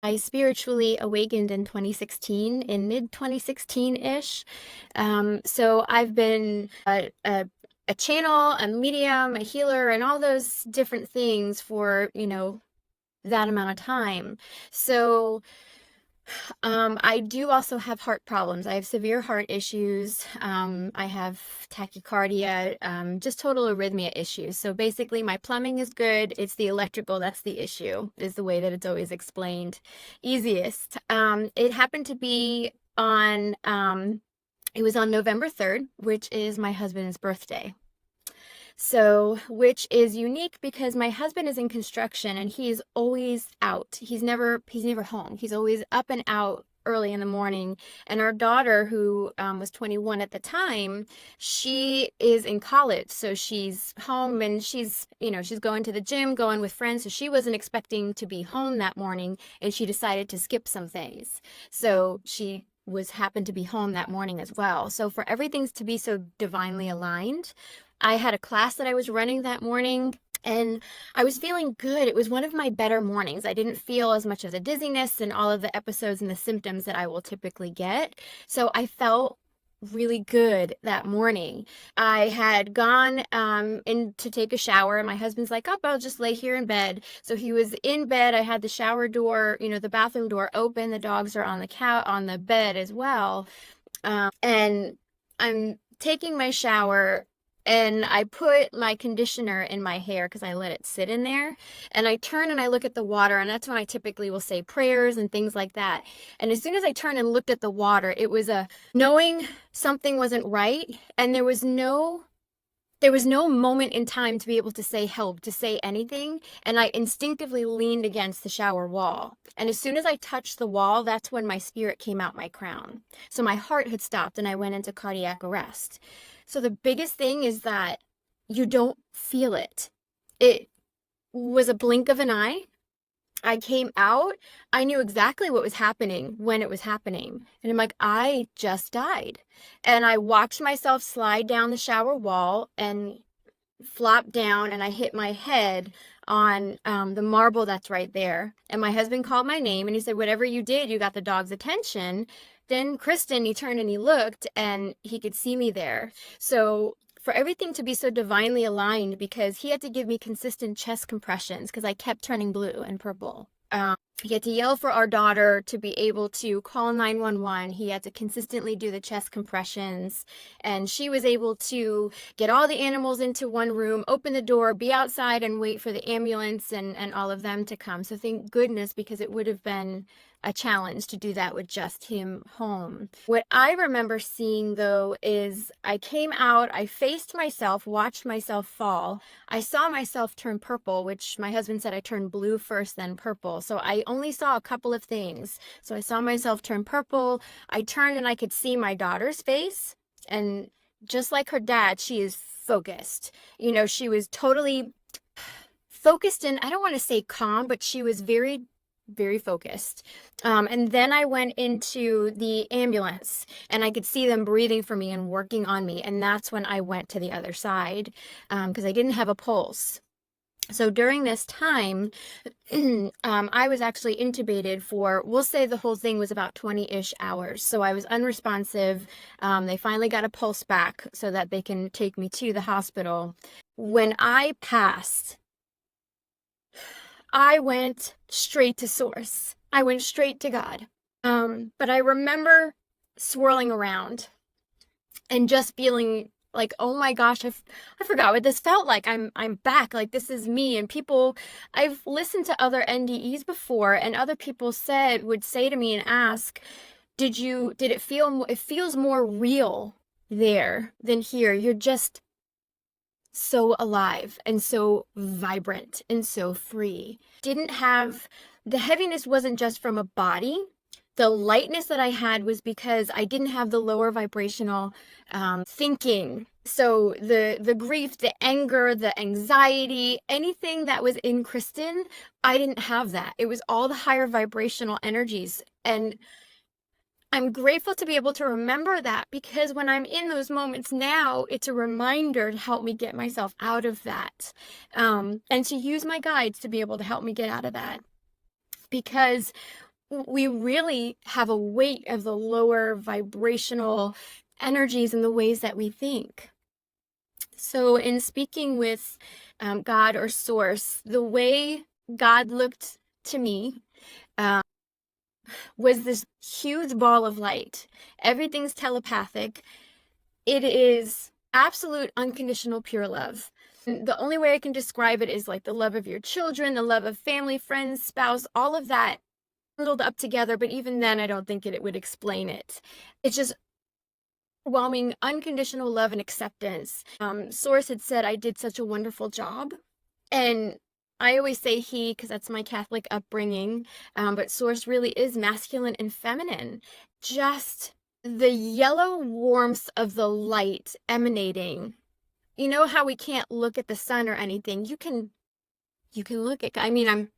I spiritually awakened in 2016, in mid 2016-ish. So I've been a channel, a medium, a healer, and all those different things for, that amount of time. So I do also have heart problems. I have severe heart issues. I have tachycardia, just total arrhythmia issues. So basically, my plumbing is good. It's the electrical that's the issue, is the way that it's always explained. Easiest. It happened to be it was on November 3rd, which is my husband's birthday. So, which is unique because my husband is in construction and he's always out. He's never home. He's always up and out early in the morning. And our daughter, who was 21 at the time, she is in college. So she's home and she's going to the gym, going with friends. So she wasn't expecting to be home that morning and she decided to skip some things. So she was happened to be home that morning as well. So for everything to be so divinely aligned, I had a class that I was running that morning and I was feeling good. It was one of my better mornings. I didn't feel as much of the dizziness and all of the episodes and the symptoms that I will typically get. So I felt really good that morning. I had gone in to take a shower and my husband's like, "Oh, I'll just lay here in bed." So he was in bed. I had the shower door, the bathroom door open. The dogs are on the couch on the bed as well. And I'm taking my shower and I put my conditioner in my hair because I let it sit in there. And I turn and I look at the water, and that's when I typically will say prayers and things like that. And as soon as I turned and looked at the water, it was a knowing something wasn't right, and there was no moment in time to be able to say help, to say anything, and I instinctively leaned against the shower wall. And as soon as I touched the wall, that's when my spirit came out my crown. So my heart had stopped and I went into cardiac arrest. So the biggest thing is that you don't feel it. It was a blink of an eye. I came out, I knew exactly what was happening when it was happening. And I'm like, I just died. And I watched myself slide down the shower wall and flop down, and I hit my head on the marble that's right there. And my husband called my name and he said, "Whatever you did, you got the dog's attention." Then Kristen, he turned and he looked and he could see me there. So for everything to be so divinely aligned, because he had to give me consistent chest compressions because I kept turning blue and purple. He had to yell for our daughter to be able to call 911. He had to consistently do the chest compressions. And she was able to get all the animals into one room, open the door, be outside and wait for the ambulance and all of them to come. So thank goodness, because it would have been a challenge to do that with just him home. What I remember seeing, though, is I came out, I faced myself, watched myself fall. I saw myself turn purple, which my husband said I turned blue first, then purple. So I only saw a couple of things. So I saw myself turn purple. I turned and I could see my daughter's face. And just like her dad, she is focused. She was totally focused, and I don't want to say calm, but she was very, very focused. And then I went into the ambulance and I could see them breathing for me and working on me. And that's when I went to the other side because I didn't have a pulse. So during this time, I was actually intubated for, we'll say the whole thing was about 20-ish hours. So I was unresponsive. They finally got a pulse back so that they can take me to the hospital. When I passed, I went straight to source. I went straight to God. But I remember swirling around and just feeling like, oh my gosh, I forgot what this felt like. I'm back. Like, this is me. And people, I've listened to other NDEs before, and other people would say to me and ask, did it feels more real there than here. You're just so alive and so vibrant and so free. The heaviness wasn't just from a body. The lightness that I had was because I didn't have the lower vibrational thinking. So the grief, the anger, the anxiety, anything that was in Kristen, I didn't have that. It was all the higher vibrational energies. And I'm grateful to be able to remember that, because when I'm in those moments now, it's a reminder to help me get myself out of that, and to use my guides to be able to help me get out of that. Because we really have a weight of the lower vibrational energies in the ways that we think. So, in speaking with God or Source, the way God looked to me um, was this huge ball of light. Everything's telepathic. It is absolute unconditional pure love. The only way I can describe it is like the love of your children, the love of family, friends, spouse, all of that bundled up together. But even then, I don't think it would explain it. It's just overwhelming unconditional love and acceptance. Source had said I did such a wonderful job. And I always say he because that's my Catholic upbringing. But Source really is masculine and feminine. Just the yellow warmth of the light emanating. You know how we can't look at the sun or anything? You can look at, I mean,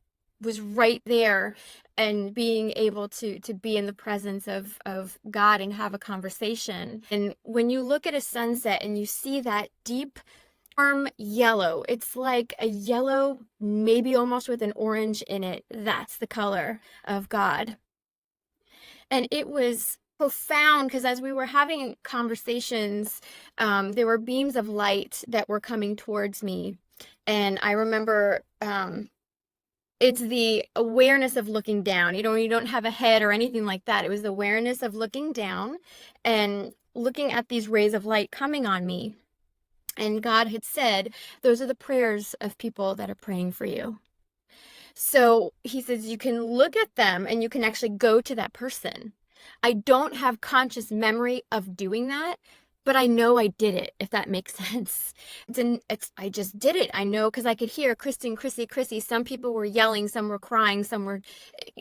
was right there, and being able to be in the presence of God and have a conversation. And when you look at a sunset and you see that deep warm yellow, it's like a yellow, maybe almost with an orange in it. That's the color of God. And it was profound because as we were having conversations, there were beams of light that were coming towards me. And I remember it's the awareness of looking down. You don't have a head or anything like that. It was the awareness of looking down and looking at these rays of light coming on me. And God had said, those are the prayers of people that are praying for you. So he says, you can look at them and you can actually go to that person. I don't have conscious memory of doing that, but I know I did it, if that makes sense. I just did it. I know because I could hear Kristen, Chrissy. Some people were yelling, some were crying,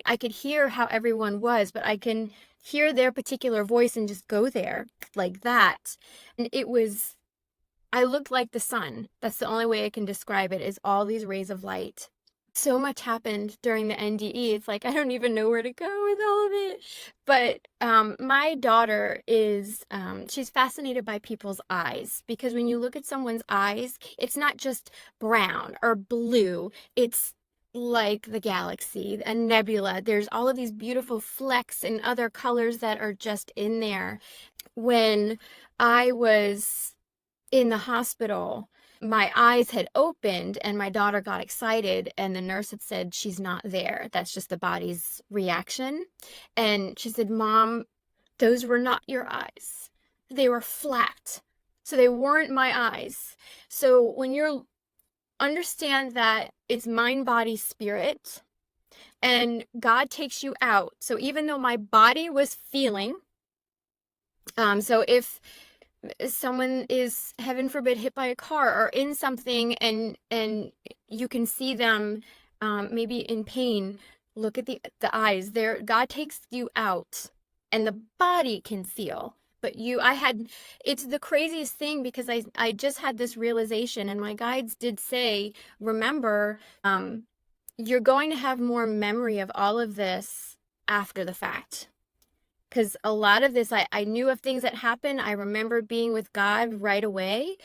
I could hear how everyone was, but I can hear their particular voice and just go there like that. And I looked like the sun. That's the only way I can describe it, is all these rays of light. So much happened during the NDE. It's like, I don't even know where to go with all of it. But my daughter is, she's fascinated by people's eyes, because when you look at someone's eyes, it's not just brown or blue. It's like the galaxy, a nebula. There's all of these beautiful flecks and other colors that are just in there. When I was in the hospital, my eyes had opened and my daughter got excited, and the nurse had said, she's not there. That's just the body's reaction. And she said, Mom, those were not your eyes. They were flat. So they weren't my eyes. So when you understand that it's mind, body, spirit, and God takes you out. So even though my body was feeling, so if someone is, heaven forbid, hit by a car or in something, and you can see them maybe in pain, look at the eyes there. God takes you out and the body can feel, but it's the craziest thing, because I just had this realization, and my guides did say, remember, you're going to have more memory of all of this after the fact. Because a lot of this, I knew of things that happened. I remember being with God right away,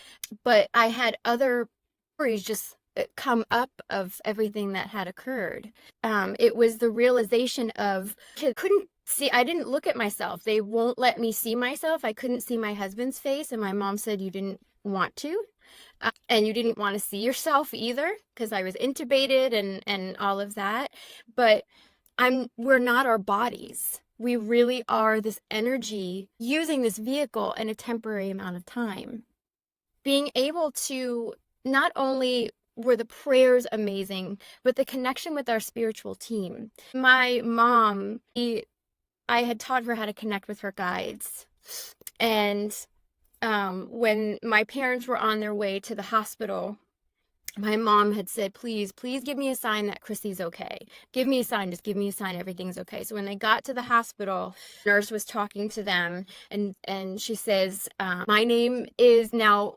but I had other stories just come up of everything that had occurred. It was the realization of, I didn't look at myself. They won't let me see myself. I couldn't see my husband's face, and my mom said, you didn't want to. And you didn't want to see yourself either, because I was intubated and all of that. But we're not our bodies. We really are this energy using this vehicle in a temporary amount of time. Being able to, not only were the prayers amazing, but the connection with our spiritual team. My mom, I had taught her how to connect with her guides. And when my parents were on their way to the hospital, my mom had said, please give me a sign that Chrissy's okay. Give me a sign, just give me a sign everything's okay. So when they got to the hospital, the nurse was talking to them, and she says, my name is, now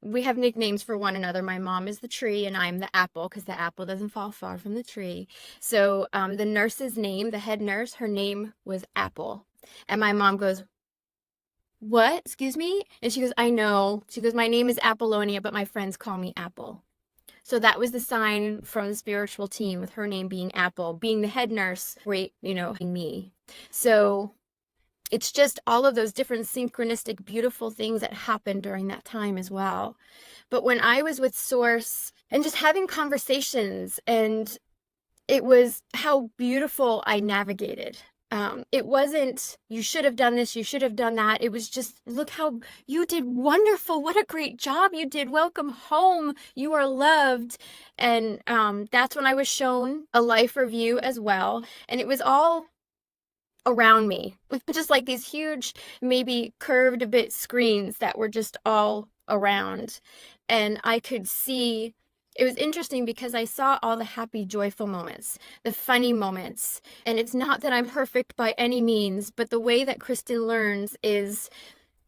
we have nicknames for one another. My mom is the tree and I'm the apple, because the apple doesn't fall far from the tree. So the nurse's name, the head nurse, her name was Apple. And my mom goes, what? Excuse me? And she goes, I know. She goes, my name is Apollonia, but my friends call me Apple. So that was the sign from the spiritual team, with her name being Apple, being the head nurse, right, me. So it's just all of those different synchronistic, beautiful things that happened during that time as well. But when I was with Source and just having conversations, and it was how beautiful I navigated. It wasn't, you should have done this, you should have done that. It was just, look how you did wonderful. What a great job you did. Welcome home. You are loved. And that's when I was shown a life review as well. And it was all around me, just like these huge, maybe curved a bit screens that were just all around. And I could see, it was interesting because I saw all the happy, joyful moments, the funny moments. And it's not that I'm perfect by any means, but the way that Kristen learns is,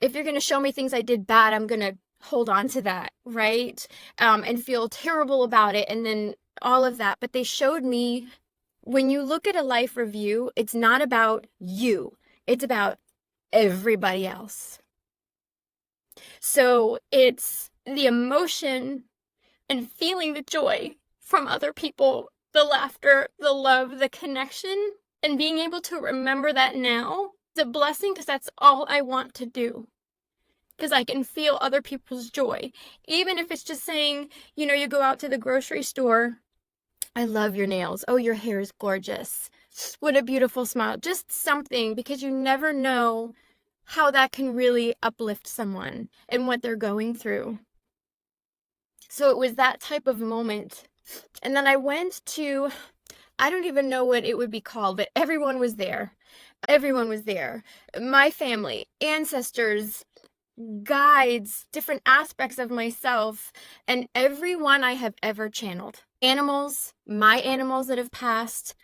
if you're going to show me things I did bad, I'm going to hold on to that, right? And feel terrible about it. And then all of that. But they showed me, when you look at a life review, it's not about you. It's about everybody else. So it's the emotion and feeling the joy from other people, the laughter, the love, the connection, and being able to remember that now is a blessing, because that's all I want to do. Because I can feel other people's joy. Even if it's just saying, you go out to the grocery store, I love your nails. Oh, your hair is gorgeous. What a beautiful smile. Just something, because you never know how that can really uplift someone and what they're going through. So it was that type of moment. And then I went to, I don't even know what it would be called, but everyone was there. Everyone was there. My family, ancestors, guides, different aspects of myself, and everyone I have ever channeled. Animals, my animals that have passed,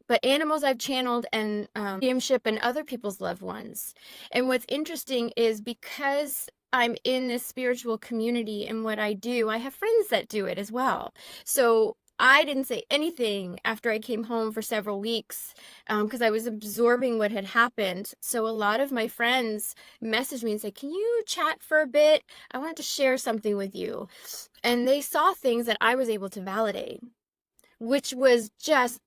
but animals I've channeled, and mediumship and other people's loved ones. And what's interesting is, because I'm in this spiritual community and what I do, I have friends that do it as well. So I didn't say anything after I came home for several weeks, because I was absorbing what had happened. So a lot of my friends messaged me and said, can you chat for a bit? I want to share something with you. And they saw things that I was able to validate, which was just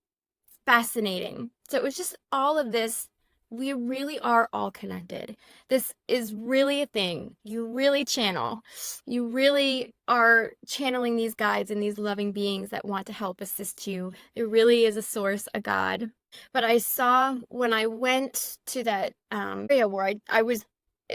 fascinating. So it was just all of this. We really are all connected. This is really a thing. You really channel. You really are channeling these guides and these loving beings that want to help assist you. There really is a source, a God. But I saw, when I went to that area where I was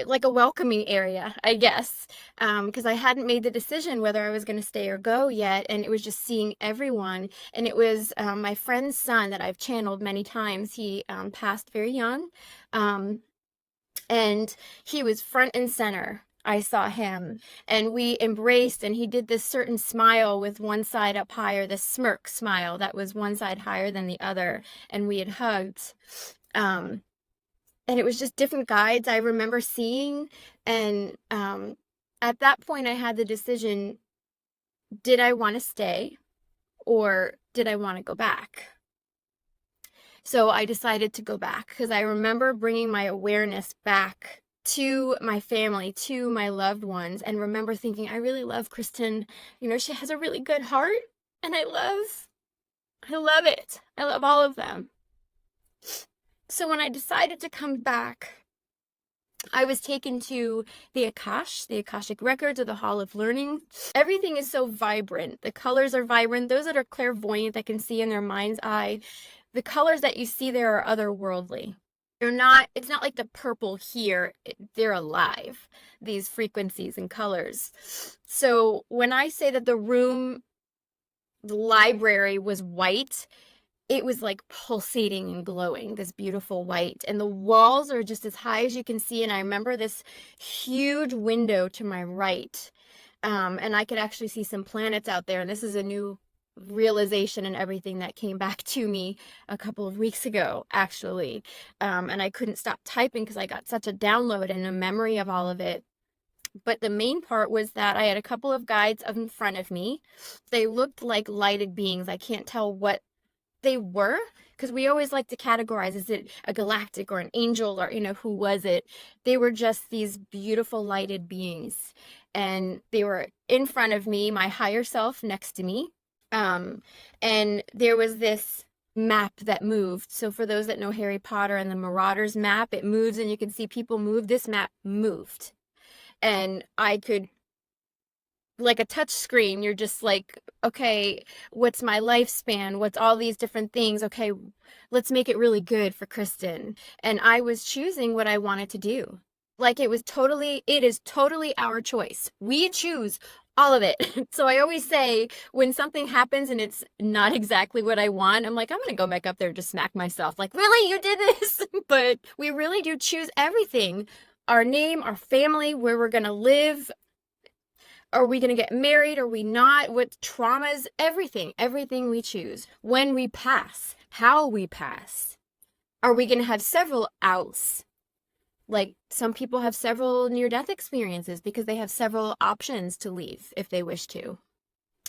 like a welcoming area, I guess, because I hadn't made the decision whether I was going to stay or go yet, and it was just seeing everyone. And it was my friend's son that I've channeled many times. He passed very young, and he was front and center. I saw him, and we embraced, and he did this certain smile with one side up higher, this smirk smile that was one side higher than the other, and we had hugged. And it was just different guides I remember seeing. And at that point, I had the decision, did I want to stay or did I want to go back? So I decided to go back, because I remember bringing my awareness back to my family, to my loved ones, and remember thinking, I really love Kristen. She has a really good heart, and I love it. I love all of them. So when I decided to come back, I was taken to the Akashic Records, or the Hall of Learning. Everything is so vibrant. The colors are vibrant. Those that are clairvoyant, that can see in their mind's eye, the colors that you see there are otherworldly. It's not like the purple here. They're alive, these frequencies and colors. So when I say that the library was white, it was like pulsating and glowing, this beautiful white. And the walls are just as high as you can see. And I remember this huge window to my right. And I could actually see some planets out there. And this is a new realization and everything that came back to me a couple of weeks ago, actually. And I couldn't stop typing because I got such a download and a memory of all of it. But the main part was that I had a couple of guides in front of me. They looked like lighted beings. I can't tell what they were, because we always like to categorize, is it a galactic or an angel, or, who was it? They were just these beautiful lighted beings. And they were in front of me, my higher self next to me. And there was this map that moved. So for those that know Harry Potter and the Marauders map, it moves and you can see people move. This map moved. And I could, like a touch screen, you're just like, okay, what's my lifespan? What's all these different things? Okay, let's make it really good for Kristen. And I was choosing what I wanted to do. Like it is totally our choice. We choose all of it. So I always say when something happens and it's not exactly what I want, I'm like, I'm going to go back up there and just smack myself. Like, really, you did this? But we really do choose everything. Our name, our family, where we're going to live. Are we going to get married? Are we not? What traumas? Everything we choose. When we pass, how we pass. Are we going to have several outs? Like some people have several near-death experiences because they have several options to leave if they wish to.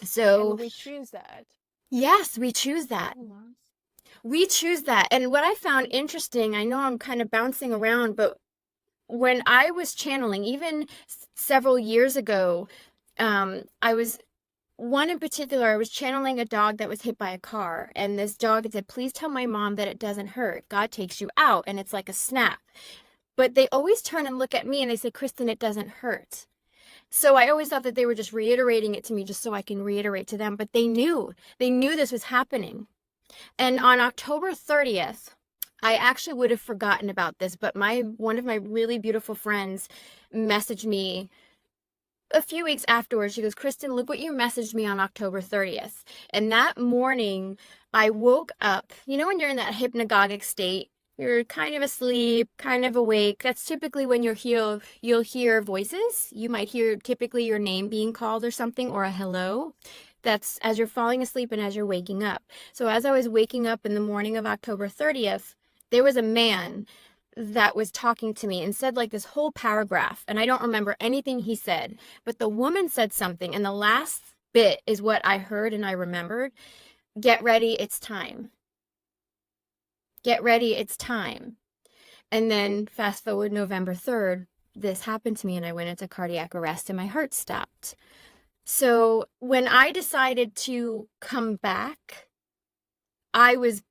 So and we choose that. Yes, we choose that. We choose that. And what I found interesting, I know I'm kind of bouncing around, but when I was channeling, even several years ago, I was one in particular, I was channeling a dog that was hit by a car. And this dog had said, please tell my mom that it doesn't hurt. God takes you out. And it's like a snap. But they always turn and look at me and they say, Kristen, it doesn't hurt. So I always thought that they were just reiterating it to me just so I can reiterate to them. But they knew this was happening. And on October 30th, I actually would have forgotten about this, but one of my really beautiful friends messaged me a few weeks afterwards. She goes, Kristen, look what you messaged me on October 30th. And that morning, I woke up. You know when you're in that hypnagogic state? You're kind of asleep, kind of awake. That's typically when you'll hear voices. You might hear typically your name being called or something, or a hello. That's as you're falling asleep and as you're waking up. So as I was waking up in the morning of October 30th, there was a man that was talking to me and said like this whole paragraph, and I don't remember anything he said, but the woman said something, and the last bit is what I heard and I remembered. Get ready, it's time. Get ready, it's time. And then fast forward November 3rd, this happened to me and I went into cardiac arrest and my heart stopped. So when I decided to come back, I was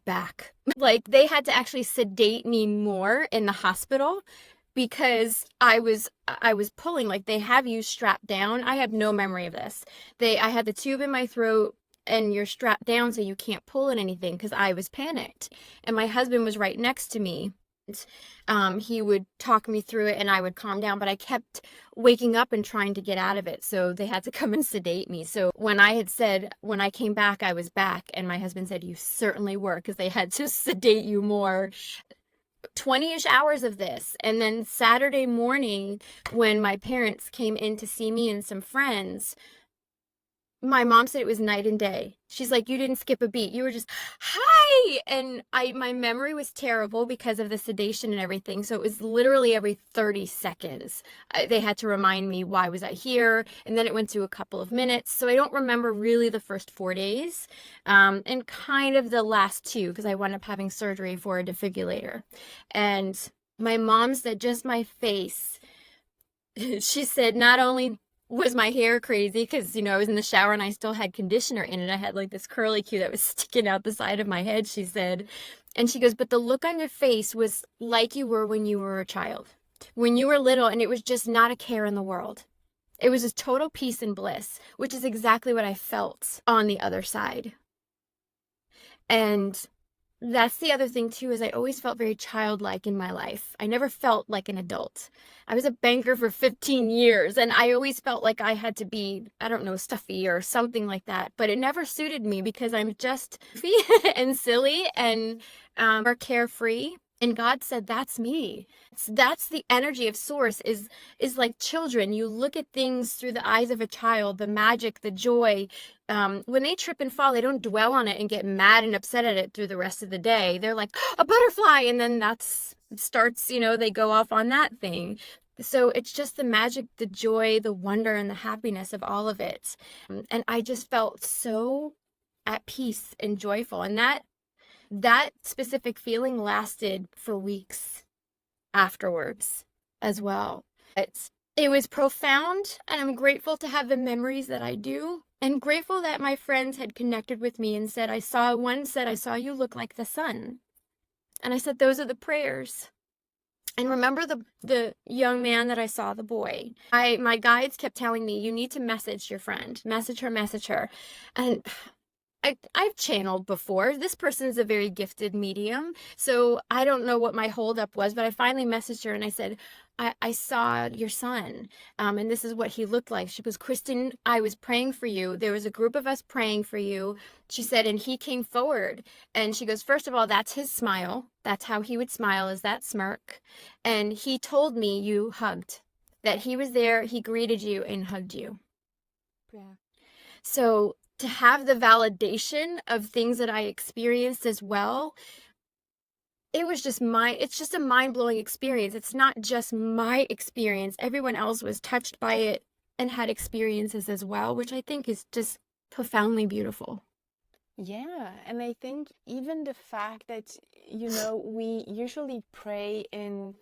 back. Like they had to actually sedate me more in the hospital because I was pulling, like they have you strapped down. I have no memory of this. I had the tube in my throat and you're strapped down so you can't pull at anything because I was panicked. And my husband was right next to me. He would talk me through it and I would calm down, but I kept waking up and trying to get out of it. So they had to come and sedate me. So when I had said, when I came back, I was back. And my husband said, you certainly were, because they had to sedate you more. 20-ish hours of this. And then Saturday morning, when my parents came in to see me and some friends, my mom said it was night and day. She's like, you didn't skip a beat. You were just, hi. And my memory was terrible because of the sedation and everything. So it was literally every 30 seconds. They had to remind me, why was I here? And then it went to a couple of minutes. So I don't remember really the first 4 days, and kind of the last 2, because I wound up having surgery for a defibrillator. And my mom said, just my face. She said, not only was my hair crazy because, I was in the shower and I still had conditioner in it. I had like this curly Q that was sticking out the side of my head, she said. And she goes, but the look on your face was like you were when you were a child, when you were little, and it was just not a care in the world. It was just total peace and bliss, which is exactly what I felt on the other side. And that's the other thing too, is I always felt very childlike in my life. I never felt like an adult. I was a banker for 15 years and I always felt like I had to be, I don't know, stuffy or something like that, but it never suited me because I'm just and silly and are carefree. And God said, that's me. That's the energy of source, is like children. You look at things through the eyes of a child, the magic, the joy. When they trip and fall, they don't dwell on it and get mad and upset at it through the rest of the day. They're like, a butterfly. And then they go off on that thing. So it's just the magic, the joy, the wonder, and the happiness of all of it. And I just felt so at peace and joyful. And that specific feeling lasted for weeks afterwards as well. It was profound, and I'm grateful to have the memories that I do, and grateful that my friends had connected with me and said, one said, I saw you look like the sun. And I said, those are the prayers. And remember the young man that I saw, the boy. My guides kept telling me, you need to message your friend. Message her. And I've channeled before. This person is a very gifted medium, so I don't know what my holdup was, but I finally messaged her and I said, I saw your son, and this is what he looked like. She goes, Kristen, I was praying for you. There was a group of us praying for you. She said, and he came forward. And she goes, first of all, that's his smile. That's how he would smile, is that smirk. And he told me you hugged, that he was there, he greeted you and hugged you. Yeah. So to have the validation of things that I experienced as well, it's just a mind-blowing experience. It's not just my experience. Everyone else was touched by it and had experiences as well, which I think is just profoundly beautiful. Yeah, and I think even the fact that, we usually pray in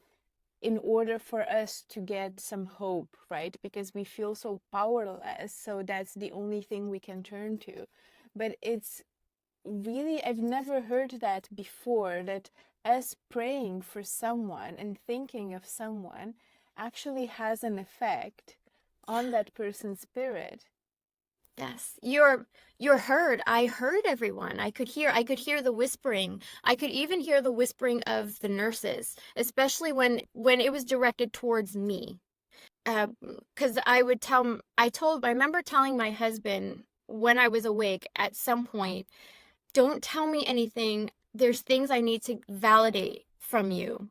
order for us to get some hope, right? Because we feel so powerless, so that's the only thing we can turn to. But it's really, I've never heard that before, that us praying for someone and thinking of someone actually has an effect on that person's spirit. Yes, you're heard. I heard everyone. I could hear the whispering. I could even hear the whispering of the nurses, especially when it was directed towards me. Because I remember telling my husband when I was awake at some point, don't tell me anything. There's things I need to validate from you.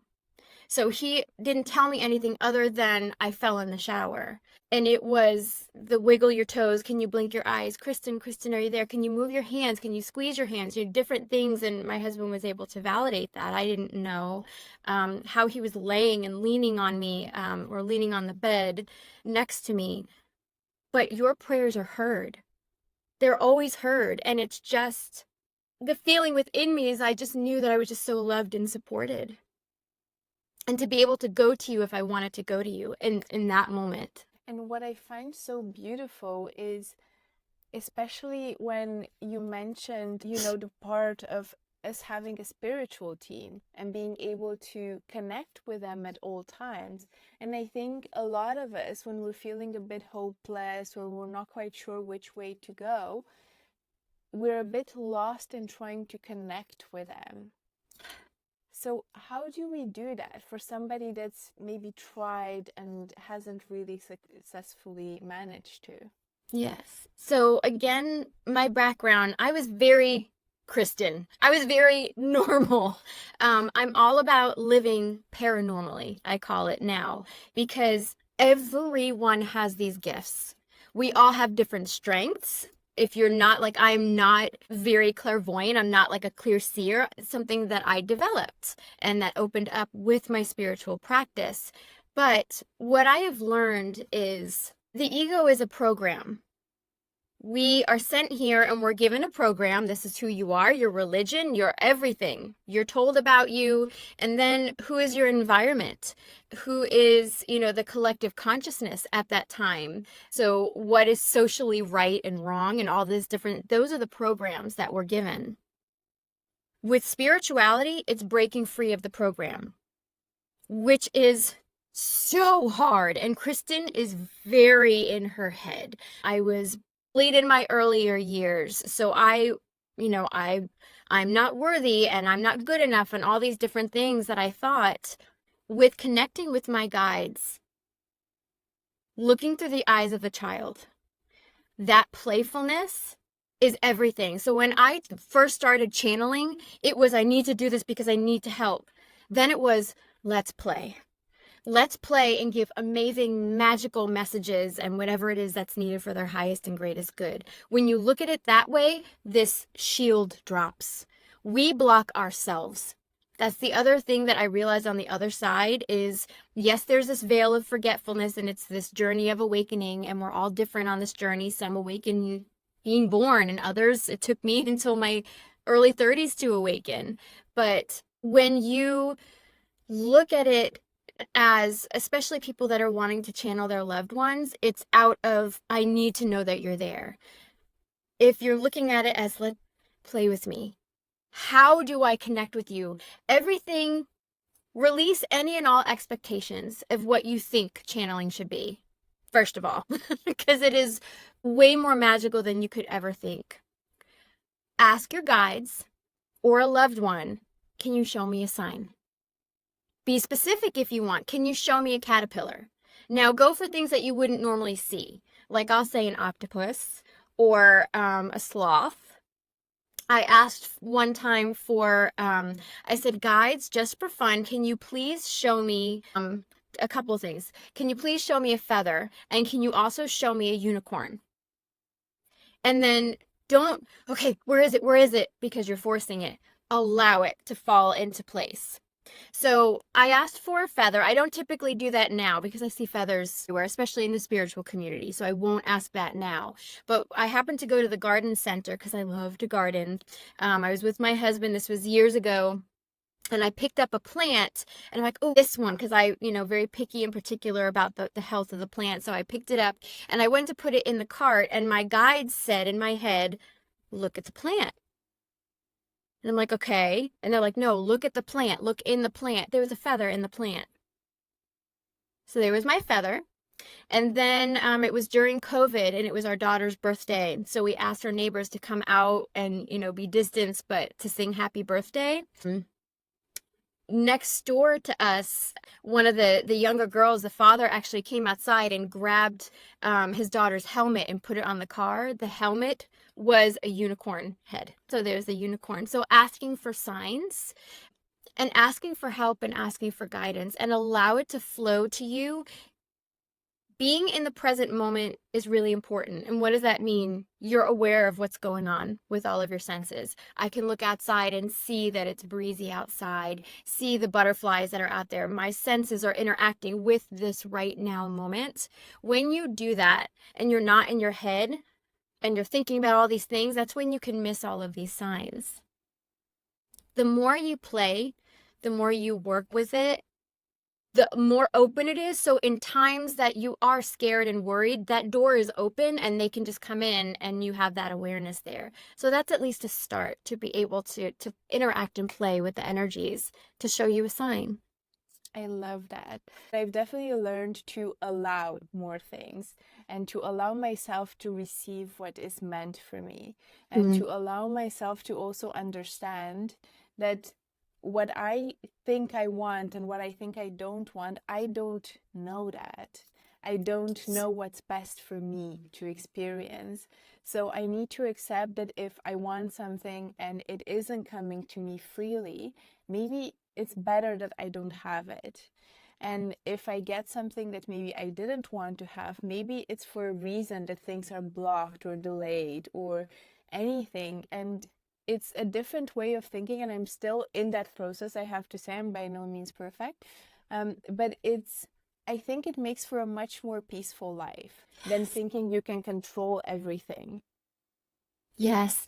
So he didn't tell me anything other than I fell in the shower. And it was the wiggle your toes. Can you blink your eyes? Kristen, are you there? Can you move your hands? Can you squeeze your hands? Different things. And my husband was able to validate that. I didn't know how he was laying and leaning on me or leaning on the bed next to me. But your prayers are heard. They're always heard. And it's just the feeling within me is I just knew that I was just so loved and supported. And to be able to go to you if I wanted to go to you in that moment. And what I find so beautiful is, especially when you mentioned, the part of us having a spiritual team and being able to connect with them at all times. And I think a lot of us, when we're feeling a bit hopeless or we're not quite sure which way to go, we're a bit lost in trying to connect with them. So how do we do that for somebody that's maybe tried and hasn't really successfully managed to? Yes. So again, my background, I was very Kristen. I was very normal. I'm all about living paranormally, I call it now, because everyone has these gifts. We all have different strengths. If you're not like, I'm not very clairvoyant, I'm not like a clear seer, it's something that I developed and that opened up with my spiritual practice. But what I have learned is the ego is a program. We are sent here and we're given a program. This is who you are, your religion, your everything. You're told about you. And then who is your environment? Who is, the collective consciousness at that time? So what is socially right and wrong and all those are the programs that we're given. With spirituality, it's breaking free of the program, which is so hard. And Kristen is very in her head. I was in my earlier years, so I'm not worthy and I'm not good enough and all these different things that I thought. With connecting with my guides, looking through the eyes of a child, that playfulness is everything. So when I first started channeling, it was I need to do this because I need to help. Then it was let's play. Let's play and give amazing magical messages and whatever it is that's needed for their highest and greatest good. When you look at it that way, this shield drops. We block ourselves. That's the other thing that I realized on the other side is, yes, there's this veil of forgetfulness and it's this journey of awakening and we're all different on this journey. Some awaken, being born, and others, it took me until my early 30s to awaken. But when you look at it as, especially people that are wanting to channel their loved ones, it's out of, I need to know that you're there. If you're looking at it as, let play with me. How do I connect with you? Everything, release any and all expectations of what you think channeling should be, first of all, because it is way more magical than you could ever think. Ask your guides or a loved one, can you show me a sign? Be specific if you want. Can you show me a caterpillar? Now go for things that you wouldn't normally see. Like I'll say an octopus or a sloth. I asked one time for, I said, guides, just for fun, can you please show me a couple of things? Can you please show me a feather? And can you also show me a unicorn? And then don't, okay, where is it? Where is it? Because you're forcing it. Allow it to fall into place. So I asked for a feather. I don't typically do that now because I see feathers everywhere, especially in the spiritual community. So I won't ask that now. But I happened to go to the garden center because I love to garden. I was with my husband. This was years ago. And I picked up a plant and I'm like, oh, this one, because I, very picky and particular about the health of the plant. So I picked it up and I went to put it in the cart. And my guide said in my head, look at the plant. And I'm like, okay. And they're like, no, look at the plant. Look in the plant. There was a feather in the plant. So there was my feather. And then it was during COVID and it was our daughter's birthday. So we asked our neighbors to come out and, be distanced, but to sing happy birthday. Next door to us, one of the younger girls, the father actually came outside and grabbed his daughter's helmet and put it on the car. The helmet was a unicorn head. So there's a unicorn. So asking for signs and asking for help and asking for guidance and allow it to flow to you. Being in the present moment is really important. And what does that mean? You're aware of what's going on with all of your senses. I can look outside and see that it's breezy outside, see the butterflies that are out there. My senses are interacting with this right now moment. When you do that and you're not in your head and you're thinking about all these things, that's when you can miss all of these signs. The more you play, the more you work with it, the more open it is. So in times that you are scared and worried, that door is open and they can just come in and you have that awareness there. So that's at least a start to be able to interact and play with the energies to show you a sign. I love that. I've definitely learned to allow more things and to allow myself to receive what is meant for me and to allow myself to also understand that what I think I want and what I think I don't want, I don't know that. I don't know what's best for me to experience. So I need to accept that if I want something and it isn't coming to me freely, maybe it's better that I don't have it. And if I get something that maybe I didn't want to have, maybe it's for a reason that things are blocked or delayed or anything. And it's a different way of thinking, and I'm still in that process. I have to say, I'm by no means perfect. But I think it makes for a much more peaceful life than thinking you can control everything. Yes.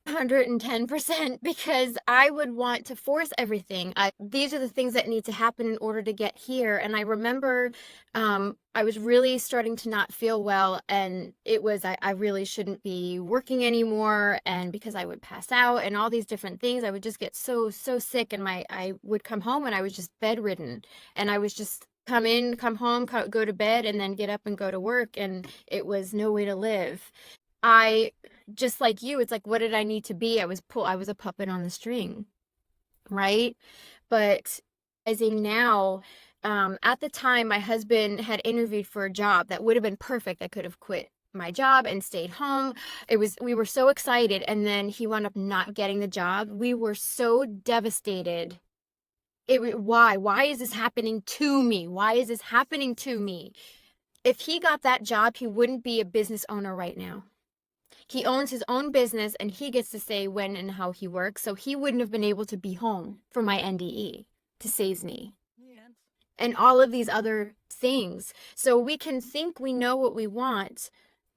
110%, because I would want to force everything. These are the things that need to happen in order to get here. And I remember I was really starting to not feel well, and it was I really shouldn't be working anymore, and because I would pass out and all these different things, I would just get so sick, and I would come home and I was just bedridden, and I was just come in, come home, go to bed, and then get up and go to work, and it was no way to live. I, just like you, it's like, what did I need to be? I was a puppet on the string, right? But as in now, at the time, my husband had interviewed for a job that would have been perfect. I could have quit my job and stayed home. We were so excited, and then he wound up not getting the job. We were so devastated. Why is this happening to me? Why is this happening to me? If he got that job, he wouldn't be a business owner right now. He owns his own business and he gets to say when and how he works. So he wouldn't have been able to be home for my NDE to save me. Yeah. And all of these other things. So we can think we know what we want,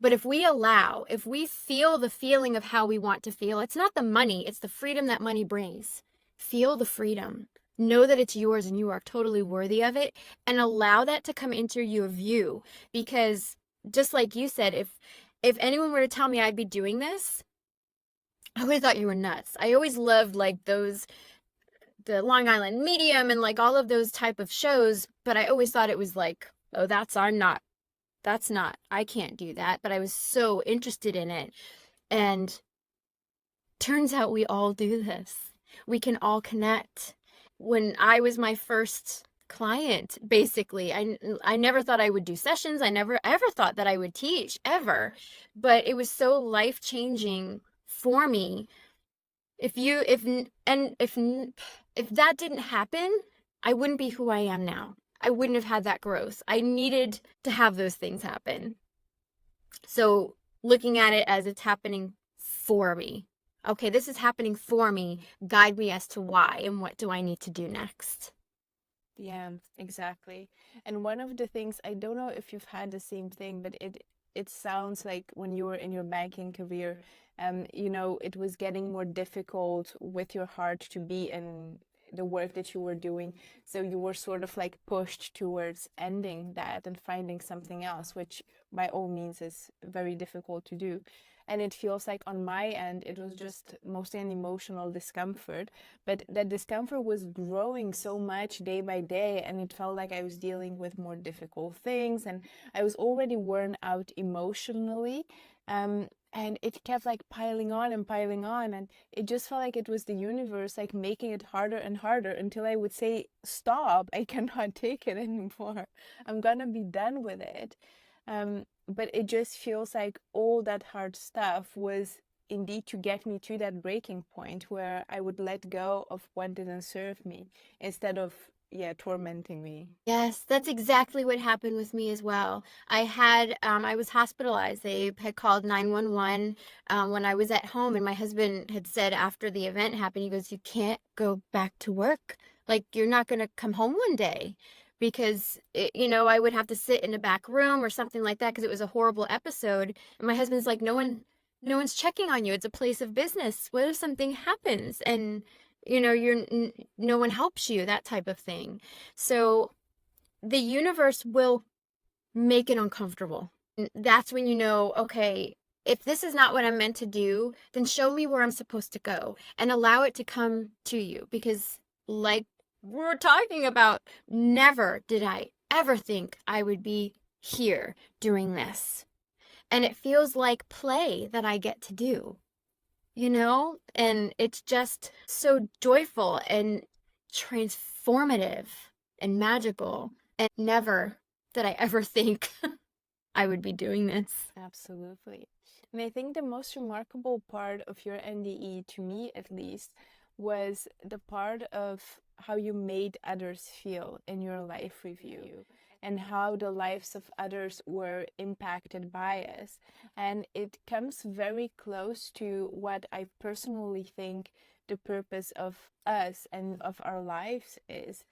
But if we feel the feeling of how we want to feel, it's not the money, it's the freedom that money brings. Feel the freedom. Know that it's yours and you are totally worthy of it, and allow that to come into your view. Because just like you said, if anyone were to tell me I'd be doing this, I would have thought you were nuts. I always loved like the Long Island Medium and like all of those type of shows, but I always thought it was like, oh, I can't do that. But I was so interested in it. And turns out we all do this. We can all connect. When I was my first client, basically, I never thought I would do sessions. I never ever thought that I would teach ever. But it was so life-changing for me. If that didn't happen, I wouldn't be who I am now. I wouldn't have had that growth. I needed to have those things happen. So looking at it as it's happening for me. Okay, this is happening for me. Guide me as to why and what do I need to do next. Yeah, exactly. And one of the things, I don't know if you've had the same thing, but it sounds like when you were in your banking career, it was getting more difficult with your heart to be in the work that you were doing. So you were sort of like pushed towards ending that and finding something else, which by all means is very difficult to do. And it feels like on my end, it was just mostly an emotional discomfort, but that discomfort was growing so much day by day. And it felt like I was dealing with more difficult things and I was already worn out emotionally. And it kept like piling on and piling on. And it just felt like it was the universe like making it harder and harder until I would say, stop, I cannot take it anymore. I'm gonna be done with it. But it just feels like all that hard stuff was indeed to get me to that breaking point where I would let go of what didn't serve me instead of, yeah, tormenting me. Yes, that's exactly what happened with me as well. I was hospitalized. They had called 911 when I was at home, and my husband had said after the event happened, he goes, "You can't go back to work. Like, you're not going to come home one day." Because, I would have to sit in a back room or something like that because it was a horrible episode. And my husband's like, no one's checking on you. It's a place of business. What if something happens? And no one helps you, that type of thing. So the universe will make it uncomfortable. That's when you know, okay, if this is not what I'm meant to do, then show me where I'm supposed to go and allow it to come to you. Because like we're talking about, never did I ever think I would be here doing this. And it feels like play that I get to do. And it's just so joyful and transformative and magical. And never did I ever think I would be doing this. Absolutely. And I think the most remarkable part of your NDE, to me at least, was the part of how you made others feel in your life review and how the lives of others were impacted by us. And it comes very close to what I personally think the purpose of us and of our lives is,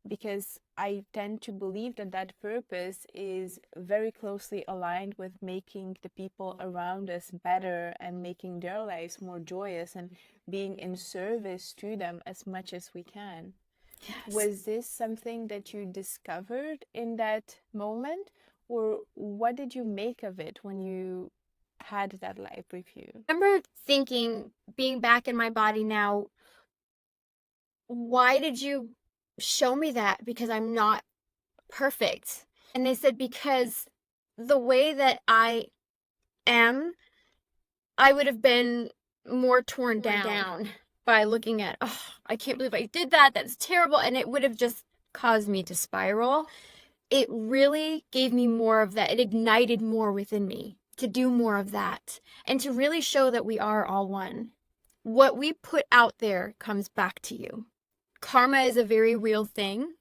because I tend to believe that that purpose is very closely aligned with making the people around us better and making their lives more joyous and being in service to them as much as we can. Yes. Was this something that you discovered in that moment, or what did you make of it when you had that life review? I remember thinking, being back in my body now, why did you show me that? Because I'm not perfect. And they said, because the way that I am, I would have been more torn down by looking at, oh, I can't believe I did that. That's terrible. And it would have just caused me to spiral. It really gave me more of that. It ignited more within me to do more of that and to really show that we are all one. What we put out there comes back to you. Karma is a very real thing.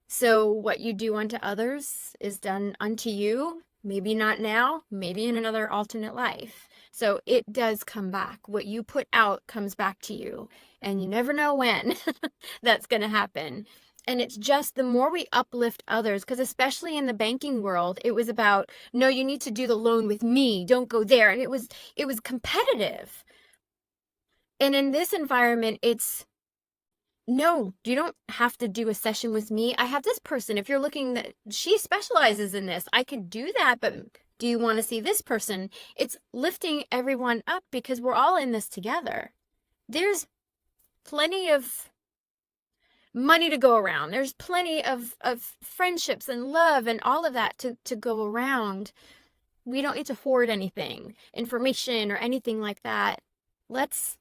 So what you do unto others is done unto you. Maybe not now, maybe in another alternate life. So it does come back. What you put out comes back to you. And you never know when that's going to happen. And it's just the more we uplift others, because especially in the banking world, it was about, no, you need to do the loan with me, don't go there. And it was competitive. And in this environment, it's, no, you don't have to do a session with me. I have this person. If you're looking, that she specializes in this, I could do that, but do you want to see this person? It's lifting everyone up because we're all in this together. There's plenty of money to go around. There's plenty of friendships and love and all of that to go around. We don't need to hoard anything, information or anything like that. Let's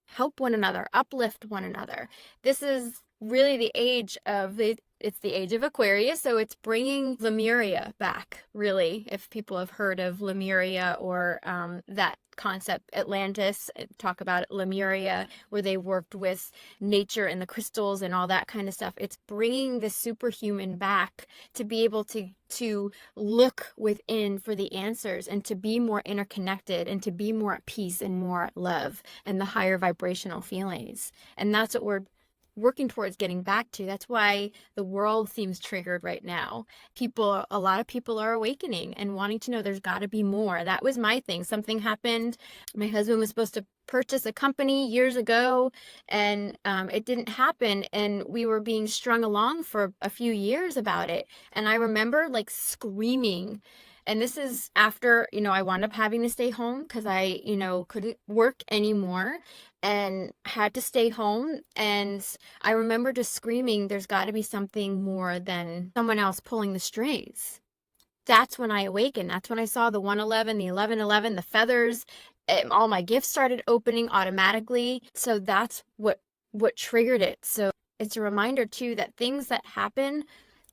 help one another, uplift one another. This is really the age of it's the age of Aquarius, so it's bringing Lemuria back, really. If people have heard of Lemuria or that concept, Atlantis, talk about Lemuria, where they worked with nature and the crystals and all that kind of stuff. It's bringing the superhuman back to be able to look within for the answers and to be more interconnected and to be more at peace and more at love and the higher vibrational feelings. And that's what we're working towards getting back to. That's why the world seems triggered right now. A lot of people are awakening and wanting to know there's got to be more. That was my thing. Something happened. My husband was supposed to purchase a company years ago, and it didn't happen. And we were being strung along for a few years about it. And I remember like screaming. And this is after, I wound up having to stay home because I, couldn't work anymore and had to stay home. And I remember just screaming, there's got to be something more than someone else pulling the strings. That's when I awakened. That's when I saw the 111, the 1111, the feathers. All my gifts started opening automatically. So that's what triggered it. So it's a reminder too that things that happen,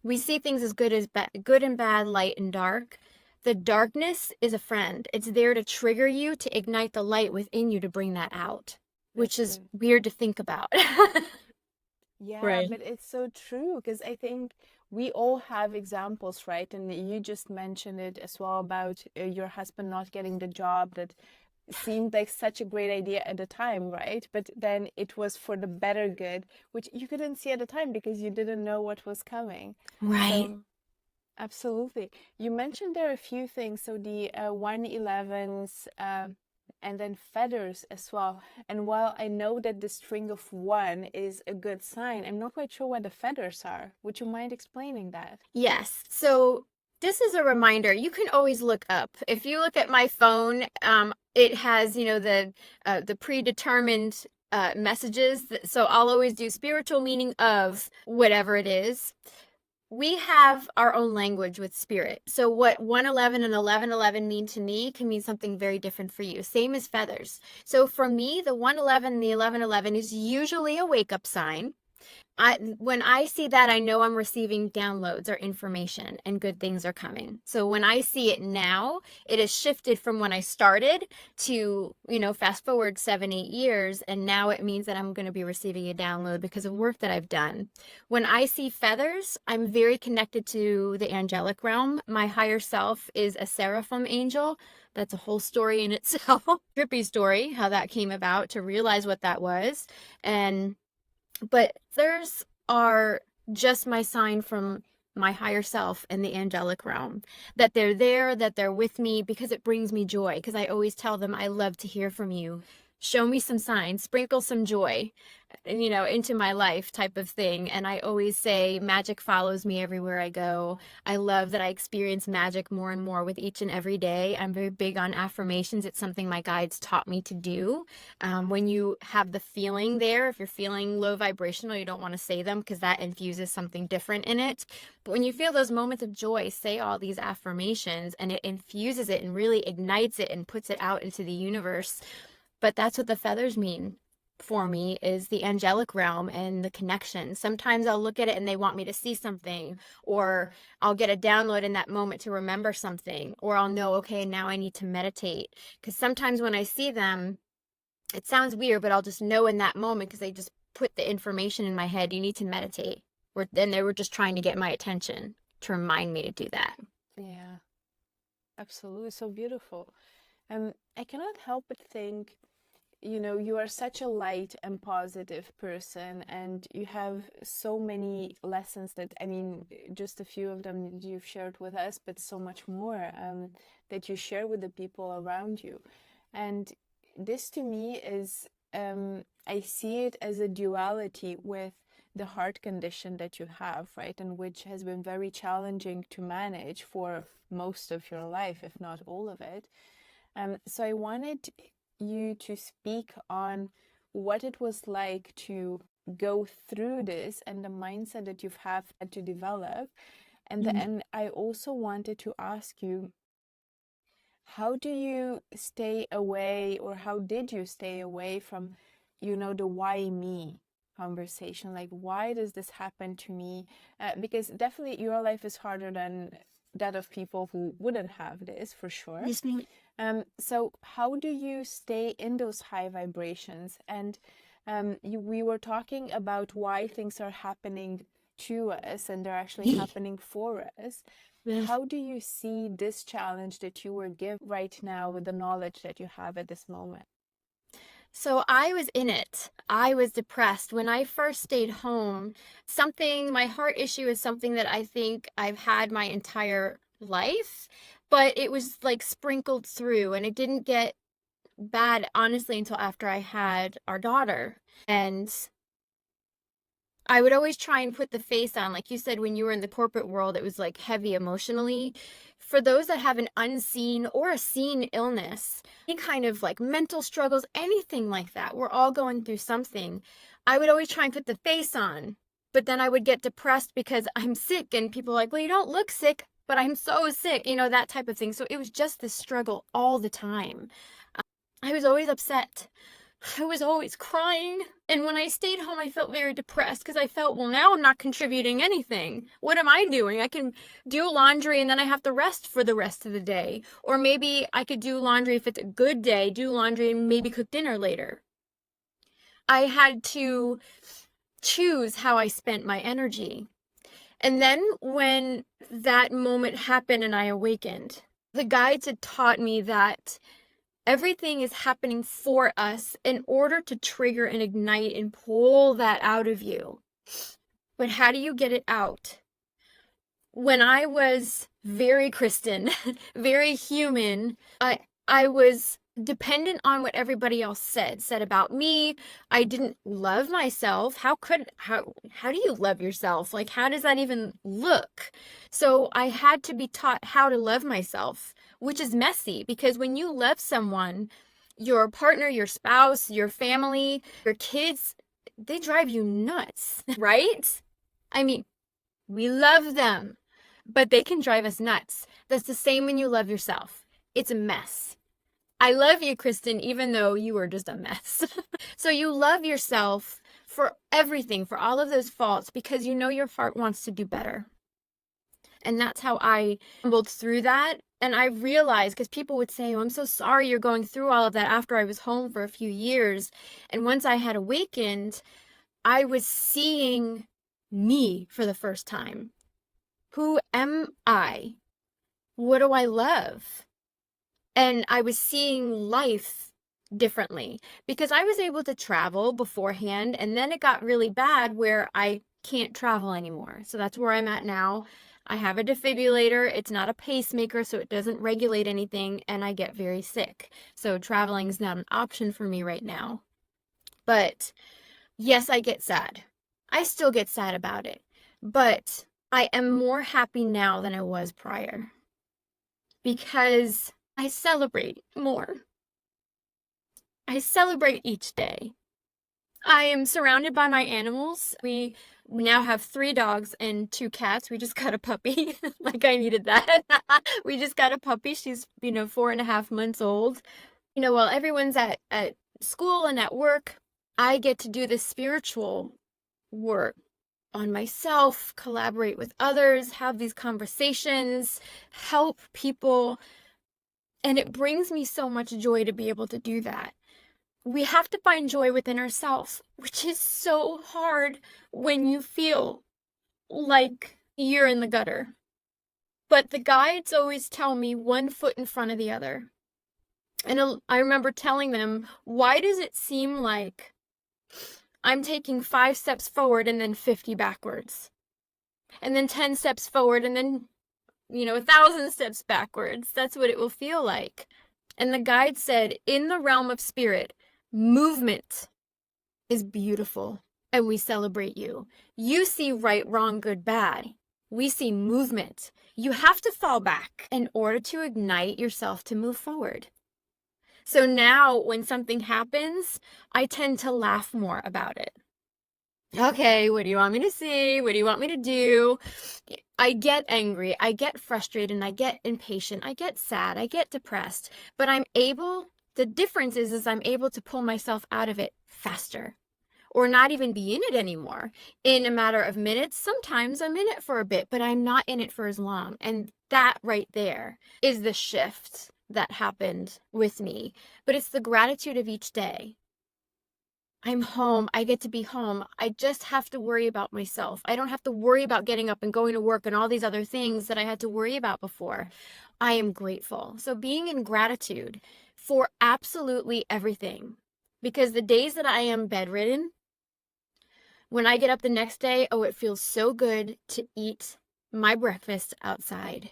we see things as good and bad, light and dark. The darkness is a friend. It's there to trigger you, to ignite the light within you, to bring that out, which is weird to think about. Yeah, Right. but it's so true because I think we all have examples, right? And you just mentioned it as well about your husband not getting the job that seemed like such a great idea at the time, right? But then it was for the better good, which you couldn't see at the time because you didn't know what was coming. Right. So absolutely. You mentioned there are a few things. So the 111s, and then feathers as well. And while I know that the string of one is a good sign, I'm not quite sure what the feathers are. Would you mind explaining that? Yes. So this is a reminder. You can always look up. If you look at my phone, it has, the predetermined messages. So I'll always do spiritual meaning of whatever it is. We have our own language with spirit. So what 111 and 1111 mean to me can mean something very different for you. Same as feathers. So for me, the 111 and the 1111 is usually a wake-up sign. When I see that, I know I'm receiving downloads or information and good things are coming. So when I see it now, it has shifted from when I started to, fast forward 7-8 years. And now it means that I'm going to be receiving a download because of work that I've done. When I see feathers, I'm very connected to the angelic realm. My higher self is a seraphim angel. That's a whole story in itself. Trippy story, how that came about, to realize what that was. But feathers are just my sign from my higher self and the angelic realm, that they're there, that they're with me, because it brings me joy. Because I always tell them, I love to hear from you. Show me some signs, sprinkle some joy, into my life, type of thing. And I always say magic follows me everywhere I go. I love that I experience magic more and more with each and every day. I'm very big on affirmations. It's something my guides taught me to do. When you have the feeling there, if you're feeling low vibrational, you don't want to say them because that infuses something different in it. But when you feel those moments of joy, say all these affirmations and it infuses it and really ignites it and puts it out into the universe. But that's what the feathers mean for me, is the angelic realm and the connection. Sometimes I'll look at it and they want me to see something, or I'll get a download in that moment to remember something, or I'll know, okay, now I need to meditate. Because sometimes when I see them, it sounds weird, but I'll just know in that moment because they just put the information in my head, you need to meditate. Then they were just trying to get my attention to remind me to do that. Yeah, absolutely. So beautiful. I cannot help but think you know, you are such a light and positive person, and you have so many lessons that, I mean, just a few of them you've shared with us, but so much more that you share with the people around you. And this to me is, I see it as a duality with the heart condition that you have, right? And which has been very challenging to manage for most of your life, if not all of it. So I wanted you to speak on what it was like to go through this and the mindset that you've had to develop. And then I also wanted to ask you, how do you stay away, or how did you stay away from, you know, the why me conversation? Like, why does this happen to me? Because definitely your life is harder than that of people who wouldn't have this, for sure. Yes, ma'am. So how do you stay in those high vibrations? And we were talking about why things are happening to us and they're actually happening for us. Yes. How do you see this challenge that you were given right now with the knowledge that you have at this moment? So I was in it. I was depressed. When I first stayed home, my heart issue is something that I think I've had my entire life, but it was like sprinkled through, and it didn't get bad, honestly, until after I had our daughter. And I would always try and put the face on. Like you said, when you were in the corporate world, it was like heavy emotionally. For those that have an unseen or a seen illness, any kind of like mental struggles, anything like that, we're all going through something. I would always try and put the face on, but then I would get depressed because I'm sick, and people are like, well, you don't look sick, but I'm so sick, you know, that type of thing. So it was just this struggle all the time. I was always upset. I was always crying. And when I stayed home, I felt very depressed because I felt, well, now I'm not contributing anything. What am I doing? I can do laundry and then I have to rest for the rest of the day. Or maybe I could do laundry if it's a good day, do laundry and maybe cook dinner later. I had to choose how I spent my energy. And then when that moment happened and I awakened, the guides had taught me that everything is happening for us in order to trigger and ignite and pull that out of you. But how do you get it out? When I was very Kristen, very human, I was dependent on what everybody else said about me. I didn't love myself. How do you love yourself? Like, how does that even look? So I had to be taught how to love myself, which is messy, because when you love someone, your partner, your spouse, your family, your kids, they drive you nuts, right? I mean, we love them, but they can drive us nuts. That's the same when you love yourself. It's a mess. I love you, Kristen, even though you were just a mess. So you love yourself for everything, for all of those faults, because you know your heart wants to do better. And that's how I stumbled through that. And I realized, because people would say, oh, I'm so sorry you're going through all of that, after I was home for a few years. And once I had awakened, I was seeing me for the first time. Who am I? What do I love? And I was seeing life differently because I was able to travel beforehand, and then it got really bad where I can't travel anymore. So that's where I'm at now. I have a defibrillator. It's not a pacemaker, so it doesn't regulate anything, and I get very sick. So traveling is not an option for me right now. But yes, I get sad. I still get sad about it, but I am more happy now than I was prior because I celebrate more. I celebrate each day. I am surrounded by my animals. We now have 3 dogs and 2 cats. We just got a puppy. Like I needed that. We just got a puppy. She's, 4.5 months old. While everyone's at school and at work, I get to do this spiritual work on myself, collaborate with others, have these conversations, help people. And it brings me so much joy to be able to do that. We have to find joy within ourselves, which is so hard when you feel like you're in the gutter. But the guides always tell me 1 foot in front of the other. And I remember telling them, why does it seem like I'm taking 5 steps forward and then 50 backwards? And then 10 steps forward and then, 1,000 steps backwards. That's what it will feel like. And the guide said, in the realm of spirit, movement is beautiful, and we celebrate you. You see right, wrong, good, bad. We see movement. You have to fall back in order to ignite yourself to move forward. So now when something happens, I tend to laugh more about it. Okay, what do you want me to see? What do you want me to do? I get angry, I get frustrated, and I get impatient, I get sad, I get depressed, but the difference is I'm able to pull myself out of it faster, or not even be in it anymore in a matter of minutes. Sometimes I'm in it for a bit, but I'm not in it for as long. And that right there is the shift that happened with me. But it's the gratitude of each day. I'm home. I get to be home. I just have to worry about myself. I don't have to worry about getting up and going to work and all these other things that I had to worry about before. I am grateful. So being in gratitude for absolutely everything. Because the days that I am bedridden, when I get up the next day, oh, it feels so good to eat my breakfast outside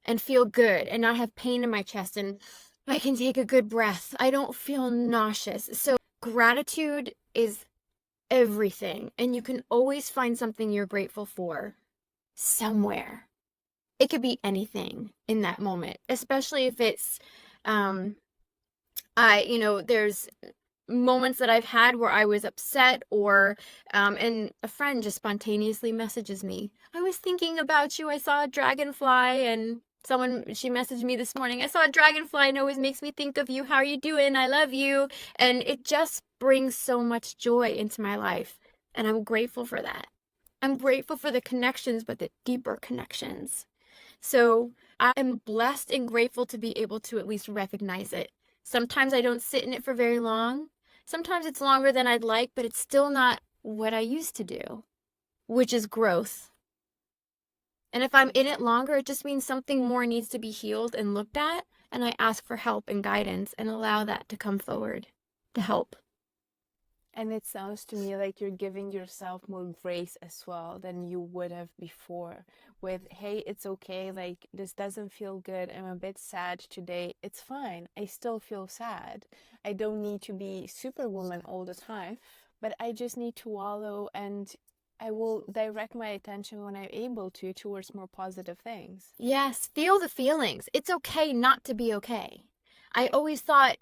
and feel good and not have pain in my chest, and I can take a good breath. I don't feel nauseous. So gratitude is everything, and you can always find something you're grateful for somewhere. It could be anything in that moment, especially if it's there's moments that I've had where I was upset, or and a friend just spontaneously messages me, I was thinking about you, I saw a dragonfly, and she messaged me this morning, I saw a dragonfly and it always makes me think of you, how are you doing, I love you. And it just brings so much joy into my life, and I'm grateful for that. I'm grateful for the connections, but the deeper connections. So I am blessed and grateful to be able to at least recognize it. Sometimes I don't sit in it for very long. Sometimes it's longer than I'd like, but it's still not what I used to do, which is growth. And if I'm in it longer, it just means something more needs to be healed and looked at, and I ask for help and guidance and allow that to come forward to help. And it sounds to me like you're giving yourself more grace as well than you would have before. With, hey, it's okay, like this doesn't feel good, I'm a bit sad today, it's fine, I still feel sad. I don't need to be superwoman all the time, but I just need to wallow, and I will direct my attention when I'm able to towards more positive things. Yes, feel the feelings. It's okay not to be okay. I always thought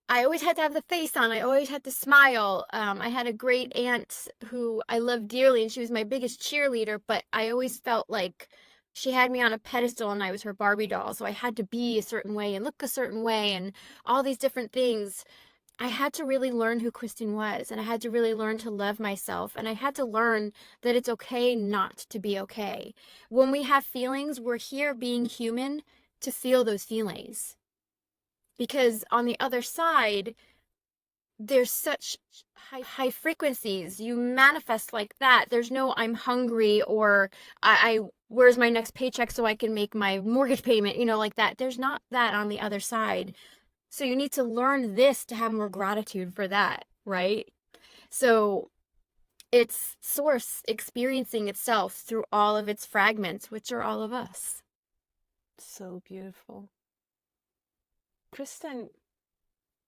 I always had to have the face on. I always had to smile. I had a great aunt who I loved dearly, and she was my biggest cheerleader, but I always felt like she had me on a pedestal and I was her Barbie doll. So I had to be a certain way and look a certain way and all these different things. I had to really learn who Kristen was, and I had to really learn to love myself, and I had to learn that it's okay not to be okay. When we have feelings, we're here being human to feel those feelings. Because on the other side, there's such high frequencies. You manifest like that. There's no I'm hungry, or I where's my next paycheck so I can make my mortgage payment, like that. There's not that on the other side. So you need to learn this to have more gratitude for that, right? So it's source experiencing itself through all of its fragments, which are all of us. So beautiful. Kristen,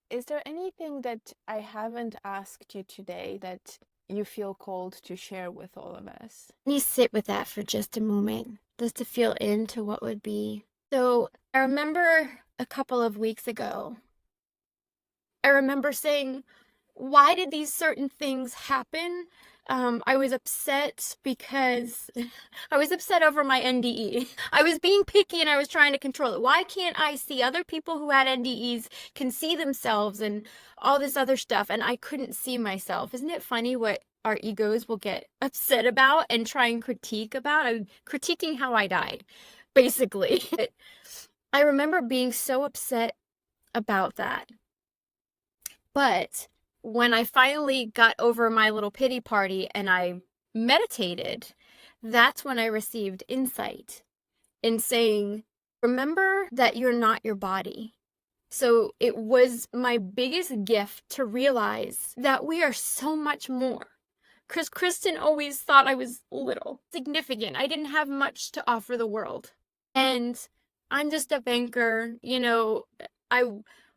is there anything that I haven't asked you today that you feel called to share with all of us? Can you sit with that for just a moment, just to feel into what would be? So I remember a couple of weeks ago, I remember saying, why did these certain things happen? I was upset because I was upset over my NDE. I was being picky and I was trying to control it. Why can't I see other people who had NDEs can see themselves and all this other stuff, and I couldn't see myself? Isn't it funny what our egos will get upset about and try and critique about? I'm critiquing how I died, basically. I remember being so upset about that. But when I finally got over my little pity party and I meditated, that's when I received insight in saying, remember that you're not your body. So it was my biggest gift to realize that we are so much more. Because Kristen always thought I was little, significant. I didn't have much to offer the world. And I'm just a banker, I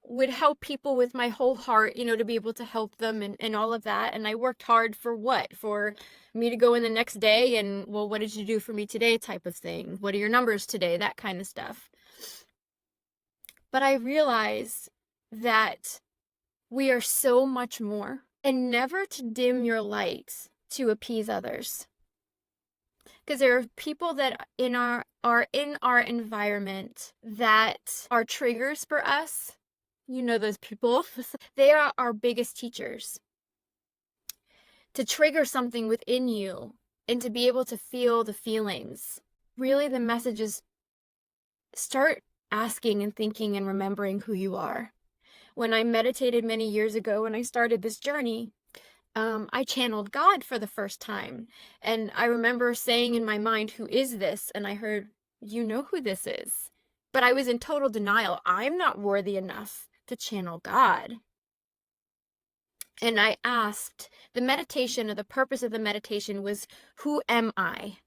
would help people with my whole heart, to be able to help them and all of that. And I worked hard for what? For me to go in the next day and, well, what did you do for me today type of thing? What are your numbers today? That kind of stuff. But I realized that we are so much more, and never to dim your light to appease others. Because there are people that are in our environment that are triggers for us. You know those people. They are our biggest teachers. To trigger something within you and to be able to feel the feelings. Really, the message is start asking and thinking and remembering who you are. When I meditated many years ago, when I started this journey, I channeled God for the first time. And I remember saying in my mind, who is this? And I heard, you know who this is. But I was in total denial. I'm not worthy enough to channel God. And I asked, the meditation, or the purpose of the meditation was, who am I?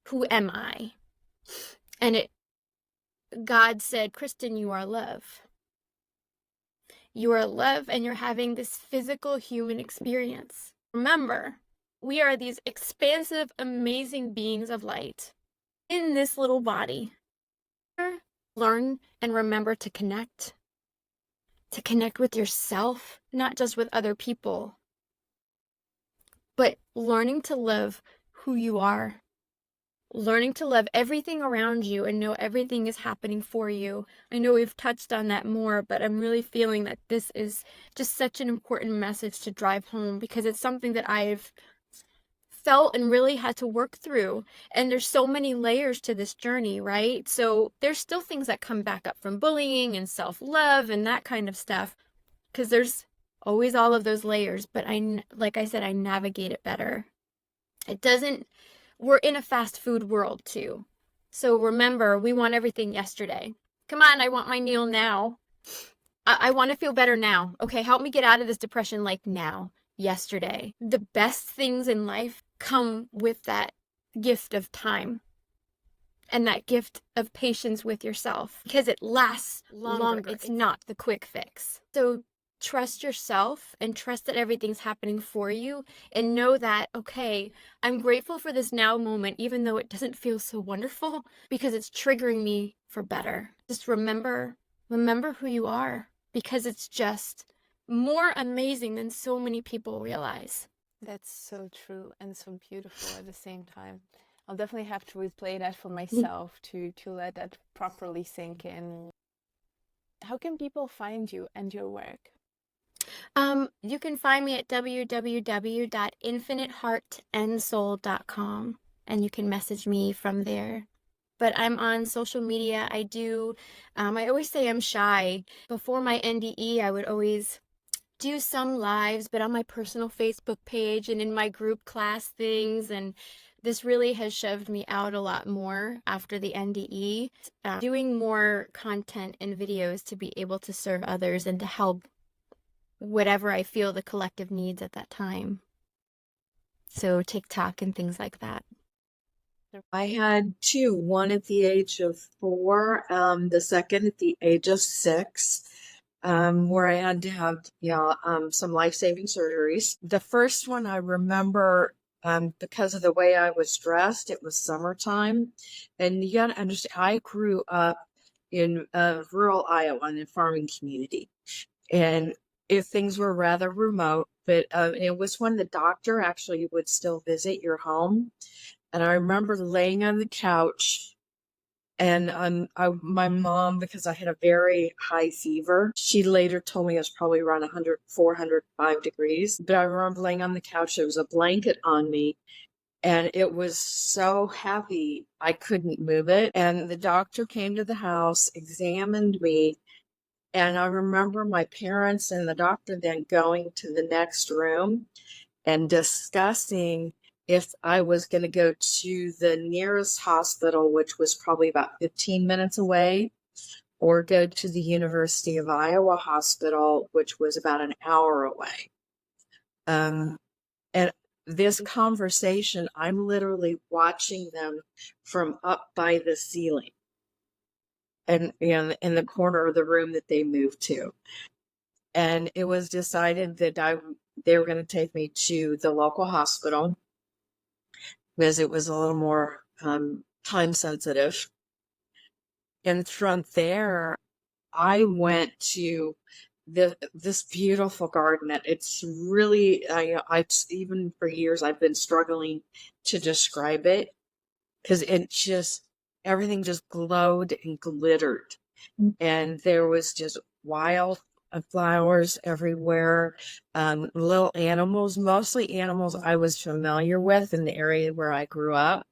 Who am I? And God said, Kristen, you are love. You are love, and you're having this physical human experience. Remember, we are these expansive, amazing beings of light in this little body. Learn and remember to connect with yourself, not just with other people, but learning to love who you are. Learning to love everything around you and know everything is happening for you. I know we've touched on that more, but I'm really feeling that this is just such an important message to drive home, because it's something that I've felt and really had to work through. And there's so many layers to this journey, right? So there's still things that come back up from bullying and self-love and that kind of stuff, because there's always all of those layers. But like I said, I navigate it better. We're in a fast food world too. So remember, we want everything yesterday. Come on, I want my meal now. I want to feel better now. Okay, help me get out of this depression like now, yesterday. The best things in life come with that gift of time and that gift of patience with yourself, because it lasts longer. It's not the quick fix. So trust yourself and trust that everything's happening for you, and know that, okay, I'm grateful for this now moment, even though it doesn't feel so wonderful, because it's triggering me for better. Just remember who you are, because it's just more amazing than so many people realize. That's so true and so beautiful at the same time. I'll definitely have to replay that for myself to let that properly sink in. How can people find you and your work? You can find me at www.infiniteheartandsoul.com, and you can message me from there. But I'm on social media. I always say I'm shy. Before my NDE, I would always do some lives, but on my personal Facebook page and in my group class things. And this really has shoved me out a lot more after the NDE, doing more content and videos to be able to serve others and to help whatever I feel the collective needs at that time. So TikTok and things like that. I had two, one at the age of 4, the second at the age of 6, where I had to have, some life-saving surgeries. The first one I remember, because of the way I was dressed, it was summertime. And you got to understand, I grew up in rural Iowa in a farming community. And if things were rather remote, but it was when the doctor actually would still visit your home. And I remember laying on the couch, and my mom, because I had a very high fever, she later told me it was probably around 100, 405 degrees. But I remember laying on the couch, there was a blanket on me, and it was so heavy, I couldn't move it. And the doctor came to the house, examined me, and I remember my parents and the doctor then going to the next room and discussing if I was going to go to the nearest hospital, which was probably about 15 minutes away, or go to the University of Iowa hospital, which was about an hour away. And this conversation, I'm literally watching them from up by the ceiling and in the corner of the room that they moved to. And it was decided that they were going to take me to the local hospital because it was a little more time sensitive. And from there, I went to this beautiful garden. It's really, even for years, I've been struggling to describe it because everything just glowed and glittered. And there was just wild flowers everywhere, little animals, mostly animals I was familiar with in the area where I grew up.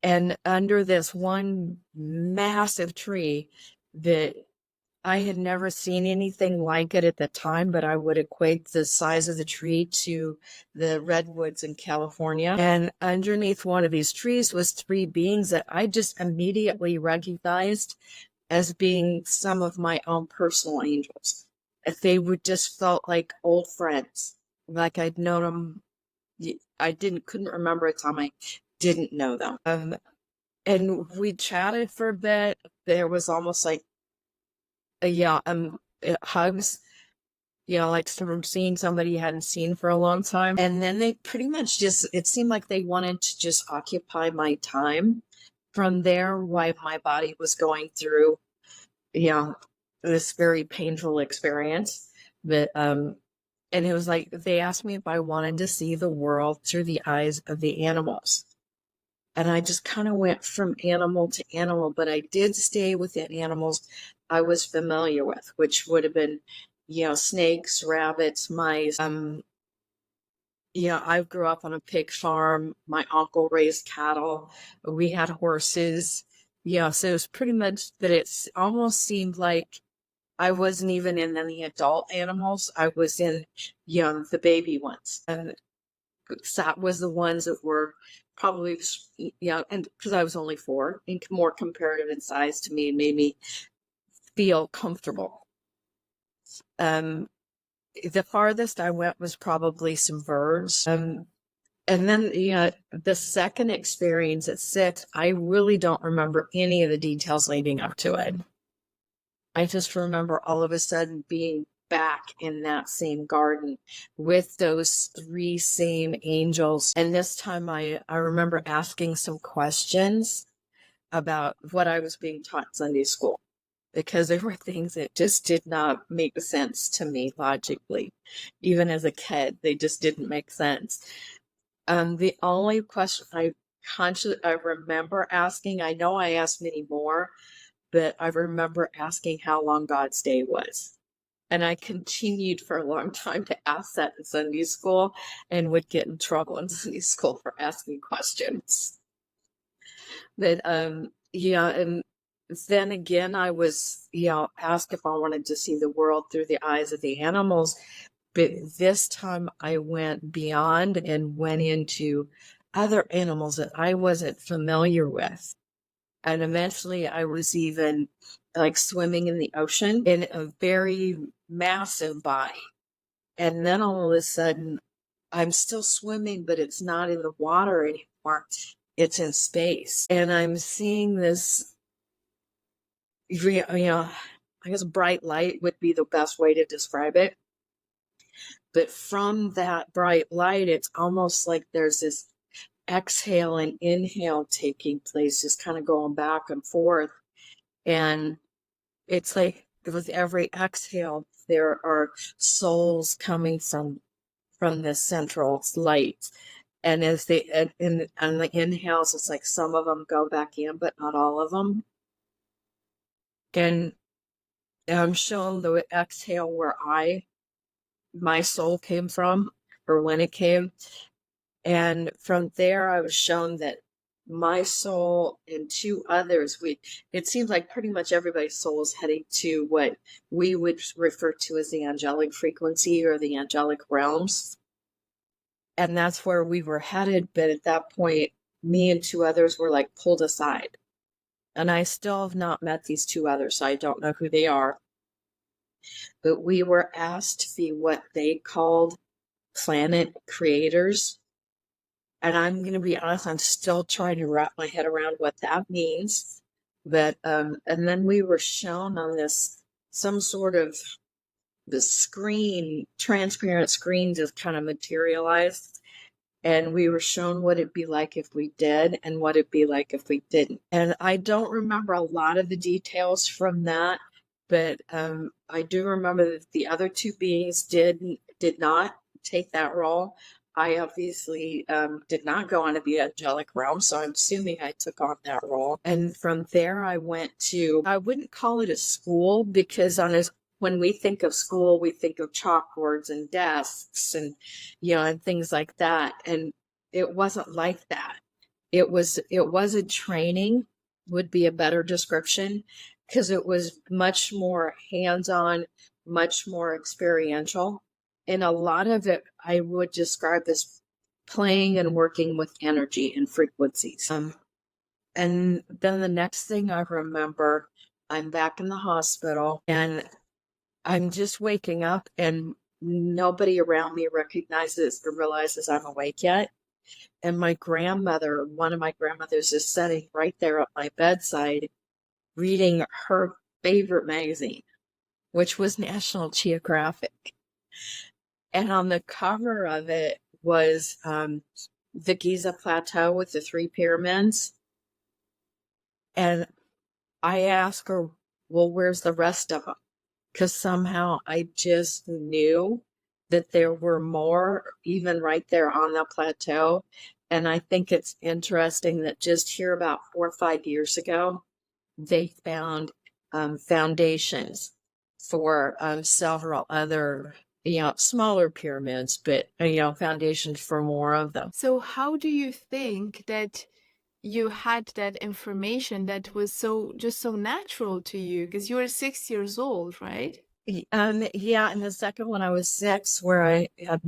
And under this one massive tree that I had never seen anything like it at the time, but I would equate the size of the tree to the redwoods in California. And underneath one of these trees was three beings that I just immediately recognized as being some of my own personal angels. They would just felt like old friends, like I'd known them. I couldn't remember a time I didn't know them. And we chatted for a bit. There was almost like hugs, like from seeing somebody you hadn't seen for a long time. And then they pretty much it seemed like they wanted to just occupy my time from there while my body was going through, this very painful experience. But, and it was like, they asked me if I wanted to see the world through the eyes of the animals. And I just kind of went from animal to animal, but I did stay within animals I was familiar with, which would have been, snakes, rabbits, mice. I grew up on a pig farm. My uncle raised cattle. We had horses. So it was pretty much that it almost seemed like I wasn't even in the adult animals. I was in, the baby ones. And that was the ones that were probably, and because I was only 4 and more comparative in size to me, made me feel comfortable. The farthest I went was probably some birds. And then the second experience at 6, I really don't remember any of the details leading up to it. I just remember all of a sudden being back in that same garden with those 3 same angels. And this time I remember asking some questions about what I was being taught in Sunday school, because there were things that just did not make sense to me logically. Even as a kid, they just didn't make sense. The only question I remember asking, I know I asked many more, but I remember asking how long God's day was. And I continued for a long time to ask that in Sunday school and would get in trouble in Sunday school for asking questions. But, and then again, I was, asked if I wanted to see the world through the eyes of the animals. But this time I went beyond and went into other animals that I wasn't familiar with. And eventually I was even like swimming in the ocean in a very massive body. And then all of a sudden I'm still swimming, but it's not in the water anymore. It's in space. And I'm seeing this, I guess bright light would be the best way to describe it. But from that bright light, it's almost like there's this exhale and inhale taking place, just kind of going back and forth. And it's like with every exhale, there are souls coming from this central light. And as they, and the inhales, it's like some of them go back in, but not all of them. And I'm shown the exhale where my soul came from, or when it came. And from there, I was shown that my soul and 2 others, it seems like pretty much everybody's soul is heading to what we would refer to as the angelic frequency or the angelic realms. And that's where we were headed. But at that point, me and 2 others were like pulled aside. and I still have not met these two others, so I don't know who they are. But we were asked to be what they called planet creators. And I'm going to be honest, I'm still trying to wrap my head around what that means. But, and then we were shown on this, some sort of the screen, transparent screen just kind of materialized. And we were shown what it'd be like if we did and what it'd be like if we didn't. And I don't remember a lot of the details from that, but I do remember that the other two beings did not take that role. I obviously did not go on to the angelic realm, so I'm assuming I took on that role. And from there, I went to, I wouldn't call it a school, because when we think of school, we think of chalkboards and desks and, and things like that. And it wasn't like that. It was a training, would be a better description, because it was much more hands-on, much more experiential. And a lot of it I would describe as playing and working with energy and frequencies. And then the next thing I remember, I'm back in the hospital and I'm just waking up and nobody around me recognizes or realizes I'm awake yet. And my grandmother, one of my grandmothers, is sitting right there at my bedside reading her favorite magazine, which was National Geographic. And on the cover of it was the Giza Plateau with the 3 pyramids. And I asked her, well, where's the rest of them? Because somehow I just knew that there were more, even right there on the plateau. And I think it's interesting that just here about 4 or 5 years ago, they found foundations for several other, smaller pyramids, but, foundations for more of them. So how do you think that you had that information that was so natural to you? Because you were 6 years old, right? Yeah, and the second one I was 6, where I had,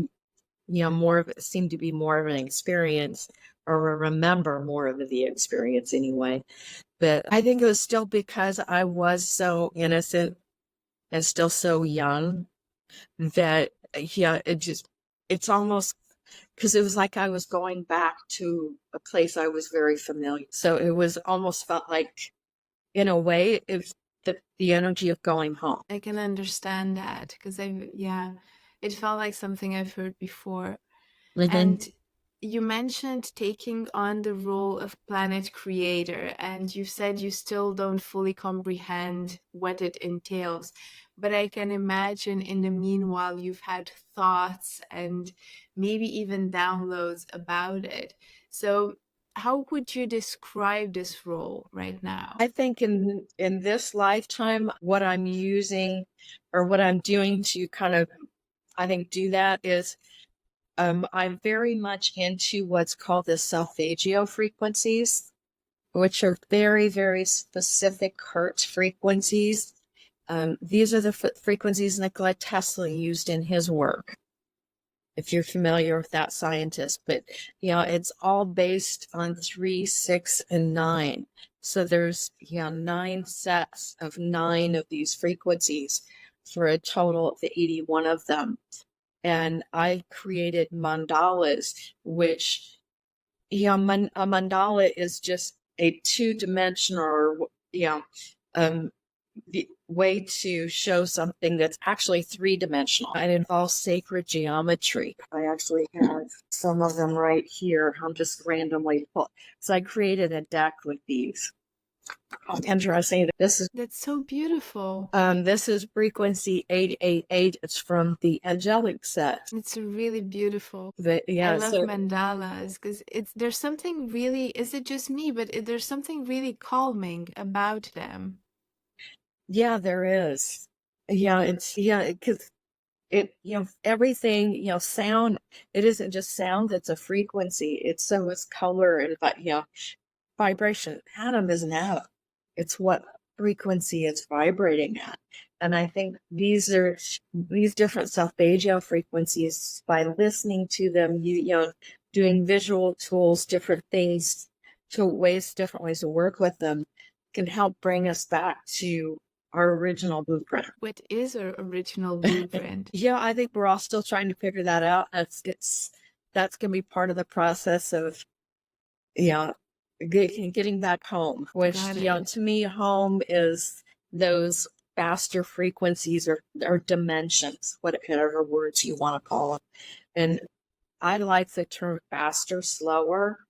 more of it seemed to be more of an experience, or remember more of the experience anyway. But I think it was still because I was so innocent and still so young that, it's almost because it was like I was going back to a place I was very familiar. So it was almost felt like, in a way, it's the energy of going home. I can understand that because it felt like something I've heard before. And you mentioned taking on the role of planet creator, and you said you still don't fully comprehend what it entails. But I can imagine in the meanwhile, you've had thoughts and maybe even downloads about it. So how would you describe this role right now? I think in this lifetime, what I'm using or what I'm doing to kind of, I think, do that is I'm very much into what's called the solfeggio frequencies, which are very, very specific Hertz frequencies. These are the frequencies Nikola Tesla used in his work, if you're familiar with that scientist. But, it's all based on 3, 6, and 9. So there's, 9 sets of 9 of these frequencies for a total of 81 of them. And I created mandalas, which, a mandala is just a 2-dimensional, way to show something that's actually 3-dimensional. It involves sacred geometry. I actually have some of them right here. I'm just randomly pull. So I created a deck with these. Interesting. That's so beautiful. This is frequency 888. It's from the angelic set. It's really beautiful. But, I love mandalas because there's something really, is it just me, but there's something really calming about them. Yeah, there is. Because everything, sound, it isn't just sound, it's a frequency. It's color and, vibration. Atom is an atom. It's what frequency it's vibrating at. And I think these different solfeggio frequencies, by listening to them, doing visual tools, different things, different ways to work with them, can help bring us back to our original blueprint. What is our original blueprint? Yeah, I think we're all still trying to figure that out. That's going to be part of the process of, getting back home, which, Got to me, home is those faster frequencies or dimensions, whatever words you want to call them. And I like the term faster, slower,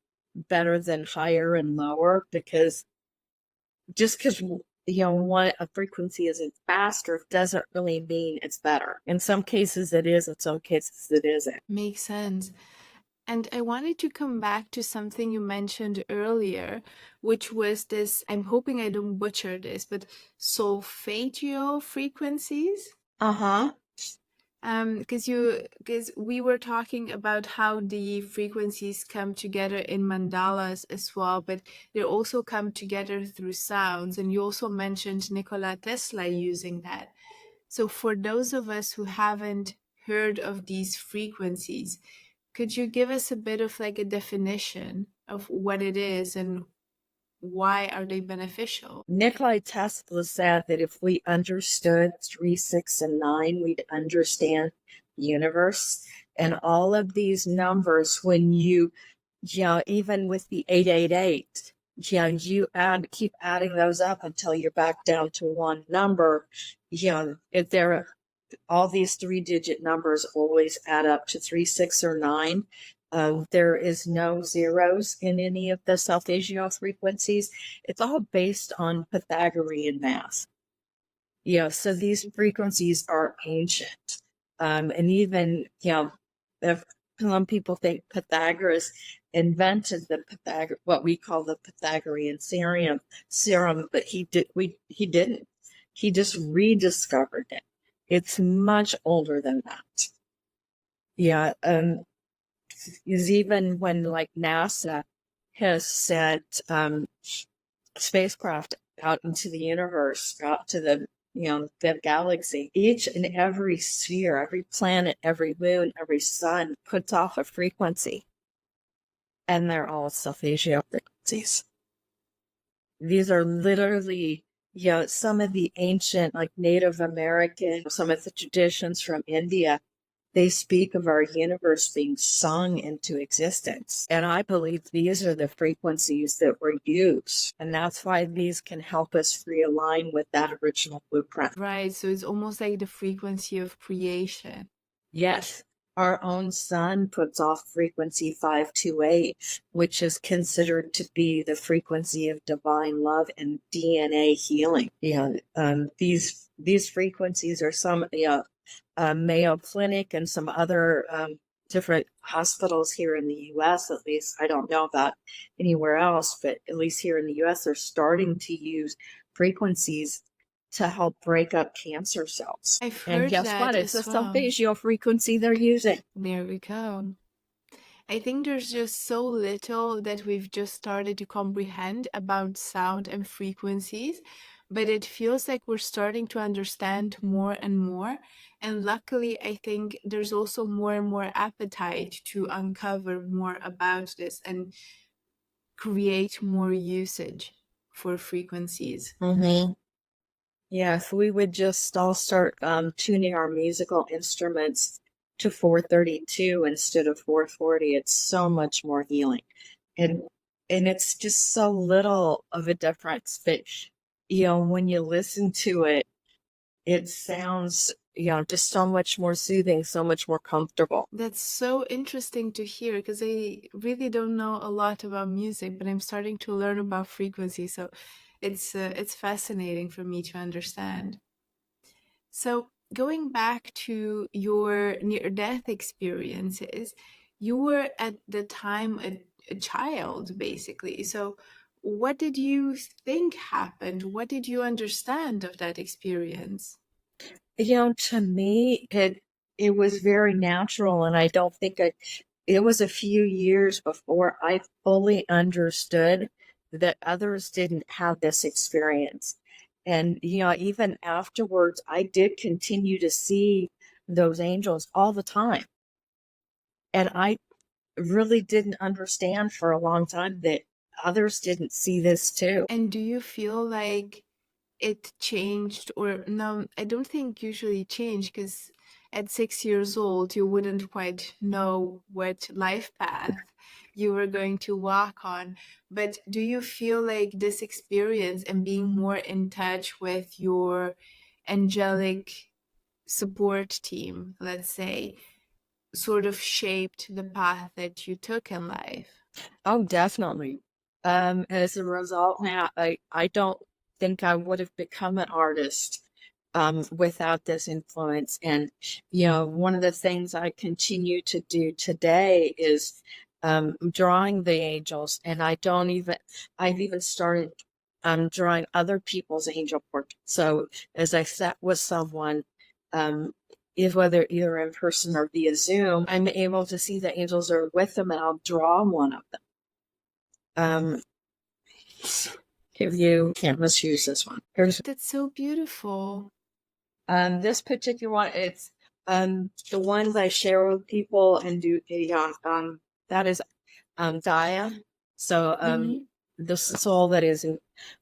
better than higher and lower, because just because what a frequency isn't faster doesn't really mean it's better. In some cases it is, in some cases it isn't. Makes sense. And I wanted to come back to something you mentioned earlier, which was this, I'm hoping I don't butcher this, but solfeggio frequencies. Uh-huh. Because we were talking about how the frequencies come together in mandalas as well, but they also come together through sounds. And you also mentioned Nikola Tesla using that. So for those of us who haven't heard of these frequencies, could you give us a bit of like a definition of what it is and why are they beneficial? Nikola Tesla said that if we understood 3, 6, and 9, we'd understand the universe. And all of these numbers, when even with the 888, you keep adding those up until you're back down to one number. If there all these 3-digit numbers always add up to 3, 6, or 9. There is no zeros in any of the solfeggio frequencies. It's all based on Pythagorean math. So these frequencies are ancient. And even, if some people think Pythagoras invented what we call the Pythagorean serum, but he didn't. He just rediscovered it. It's much older than that. Is even when like NASA has sent spacecraft out into the universe, out to the galaxy, each and every sphere, every planet, every moon, every sun puts off a frequency. And they're all solfeggio frequencies. These are literally some of the ancient, like Native American, some of the traditions from India, they speak of our universe being sung into existence. And I believe these are the frequencies that were used. And that's why these can help us realign with that original blueprint. Right, so it's almost like the frequency of creation. Yes. Our own sun puts off frequency 528, which is considered to be the frequency of divine love and DNA healing. These frequencies are some Mayo Clinic and some other different hospitals here in the U.S. At least, I don't know about anywhere else, but at least here in the U.S. they're starting to use frequencies to help break up cancer cells. I've heard and guess that what? It's as a well. solfeggio frequency they're using. There we go. I think there's just so little that we've just started to comprehend about sound and frequencies, but it feels like we're starting to understand more and more. And luckily, I think there's also more and more appetite to uncover more about this and create more usage for frequencies. Mm-hmm. Yeah, if we would just all start tuning our musical instruments to 432 instead of 440, it's so much more healing. And it's just so little of a difference. But, when you listen to it, it sounds, just so much more soothing, so much more comfortable. That's so interesting to hear because I really don't know a lot about music, but I'm starting to learn about frequency. So it's fascinating for me to understand. So going back to your near-death experiences, you were at the time a child, basically. So what did you think happened? What did you understand of that experience? To me, it was very natural, and I don't think it was a few years before I fully understood that others didn't have this experience. And, even afterwards, I did continue to see those angels all the time. And I really didn't understand for a long time that others didn't see this too. And do you feel like it changed, or no, I don't think usually change, because at 6 years old you wouldn't quite know what life path you were going to walk on. But do you feel like this experience and being more in touch with your angelic support team, let's say, sort of shaped the path that you took in life? Oh, definitely. As a result, now I don't think I would have become an artist without this influence. And one of the things I continue to do today is drawing the angels, and I've even started drawing other people's angel portraits. So as I sat with someone, if whether either in person or via Zoom, I'm able to see the angels are with them, and I'll draw one of them. If you can't misuse this one. That's so beautiful. This particular one, it's the ones I share with people and do that is Gaia. So the soul that is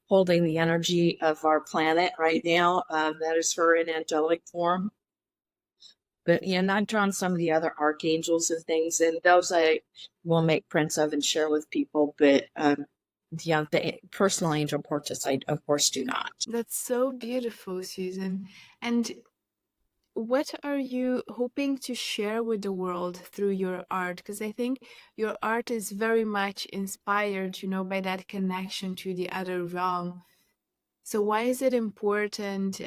holding the energy of our planet right now, that is her in angelic form. But and I've drawn some of the other archangels and things, and those I will make prints of and share with people. But the personal angel portraits, I of course do not. That's so beautiful, Susan. And what are you hoping to share with the world through your art? Because I think your art is very much inspired, by that connection to the other realm. So why is it important?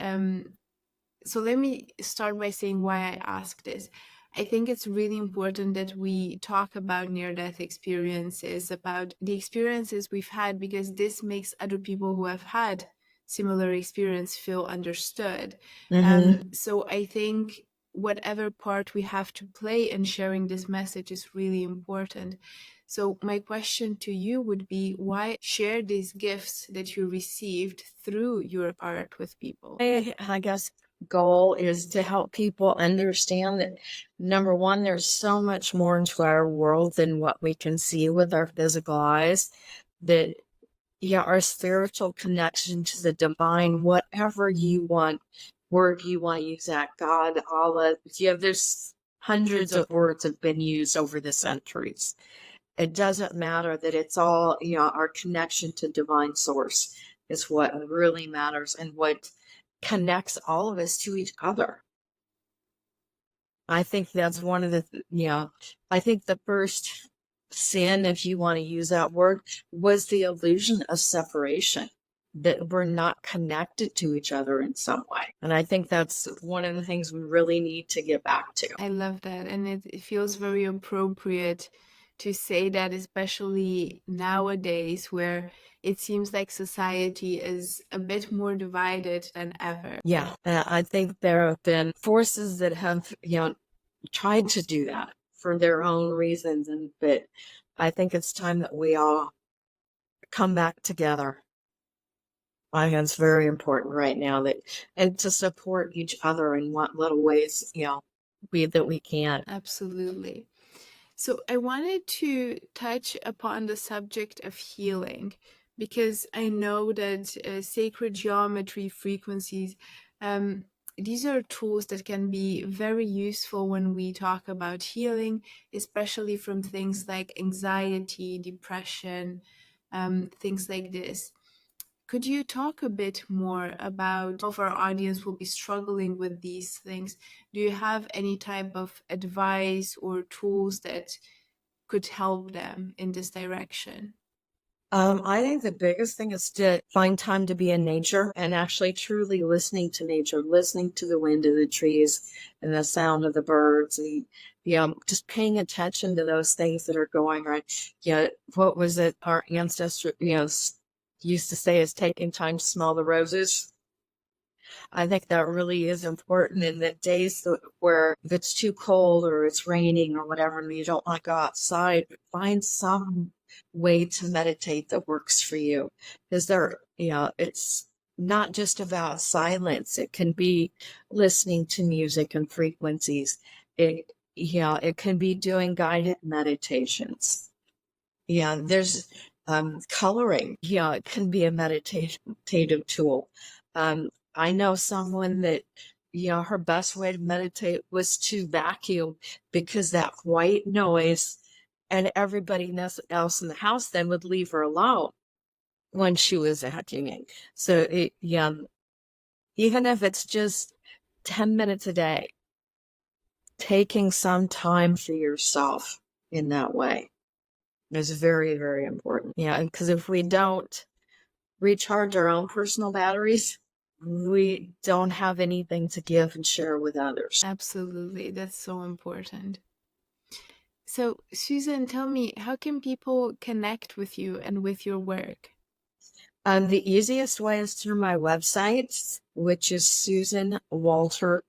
So let me start by saying why I ask this. I think it's really important that we talk about near-death experiences, about the experiences we've had, because this makes other people who have had similar experience feel understood. So I think whatever part we have to play in sharing this message is really important. So my question to you would be, why share these gifts that you received through your art with people? I guess goal is to help people understand that, number one, there's so much more into our world than what we can see with our physical eyes, that our spiritual connection to the divine, whatever you want, word you want to use, that God, Allah, there's hundreds of words have been used over the centuries. It doesn't matter, that it's all, our connection to divine source is what really matters, and what connects all of us to each other. I think that's one of the, I think the first sin, if you want to use that word, was the illusion of separation, that we're not connected to each other in some way. And I think that's one of the things we really need to get back to. I love that. And it feels very appropriate to say that, especially nowadays, where it seems like society is a bit more divided than ever. Yeah, I think there have been forces that have, tried to do that for their own reasons, but I think it's time that we all come back together. I think it's very important right now, and to support each other in what little ways, that we can. Absolutely. So I wanted to touch upon the subject of healing, because I know that sacred geometry frequencies, these are tools that can be very useful when we talk about healing, especially from things like anxiety, depression, things like this. Could you talk a bit more about if our audience will be struggling with these things? Do you have any type of advice or tools that could help them in this direction? I think the biggest thing is to find time to be in nature, and actually truly listening to nature, listening to the wind of the trees and the sound of the birds, and just paying attention to those things that are going right. What was it our ancestors used to say, is taking time to smell the roses. I think that really is important in the days where if it's too cold or it's raining or whatever, and you don't want to go outside, find some way to meditate that works for you. Because it's not just about silence. It can be listening to music and frequencies. It can be doing guided meditations. There's Coloring, yeah, it can be a meditative tool. I know someone that, her best way to meditate was to vacuum, because that white noise and everybody else in the house then would leave her alone when she was vacuuming. So even if it's just 10 minutes a day, taking some time for yourself in that way is very, very important. Yeah, because if we don't recharge our own personal batteries, we don't have anything to give and share with others. Absolutely. That's so important. So, Susan, tell me, how can people connect with you and with your work? The easiest way is through my website, which is susanwalterart,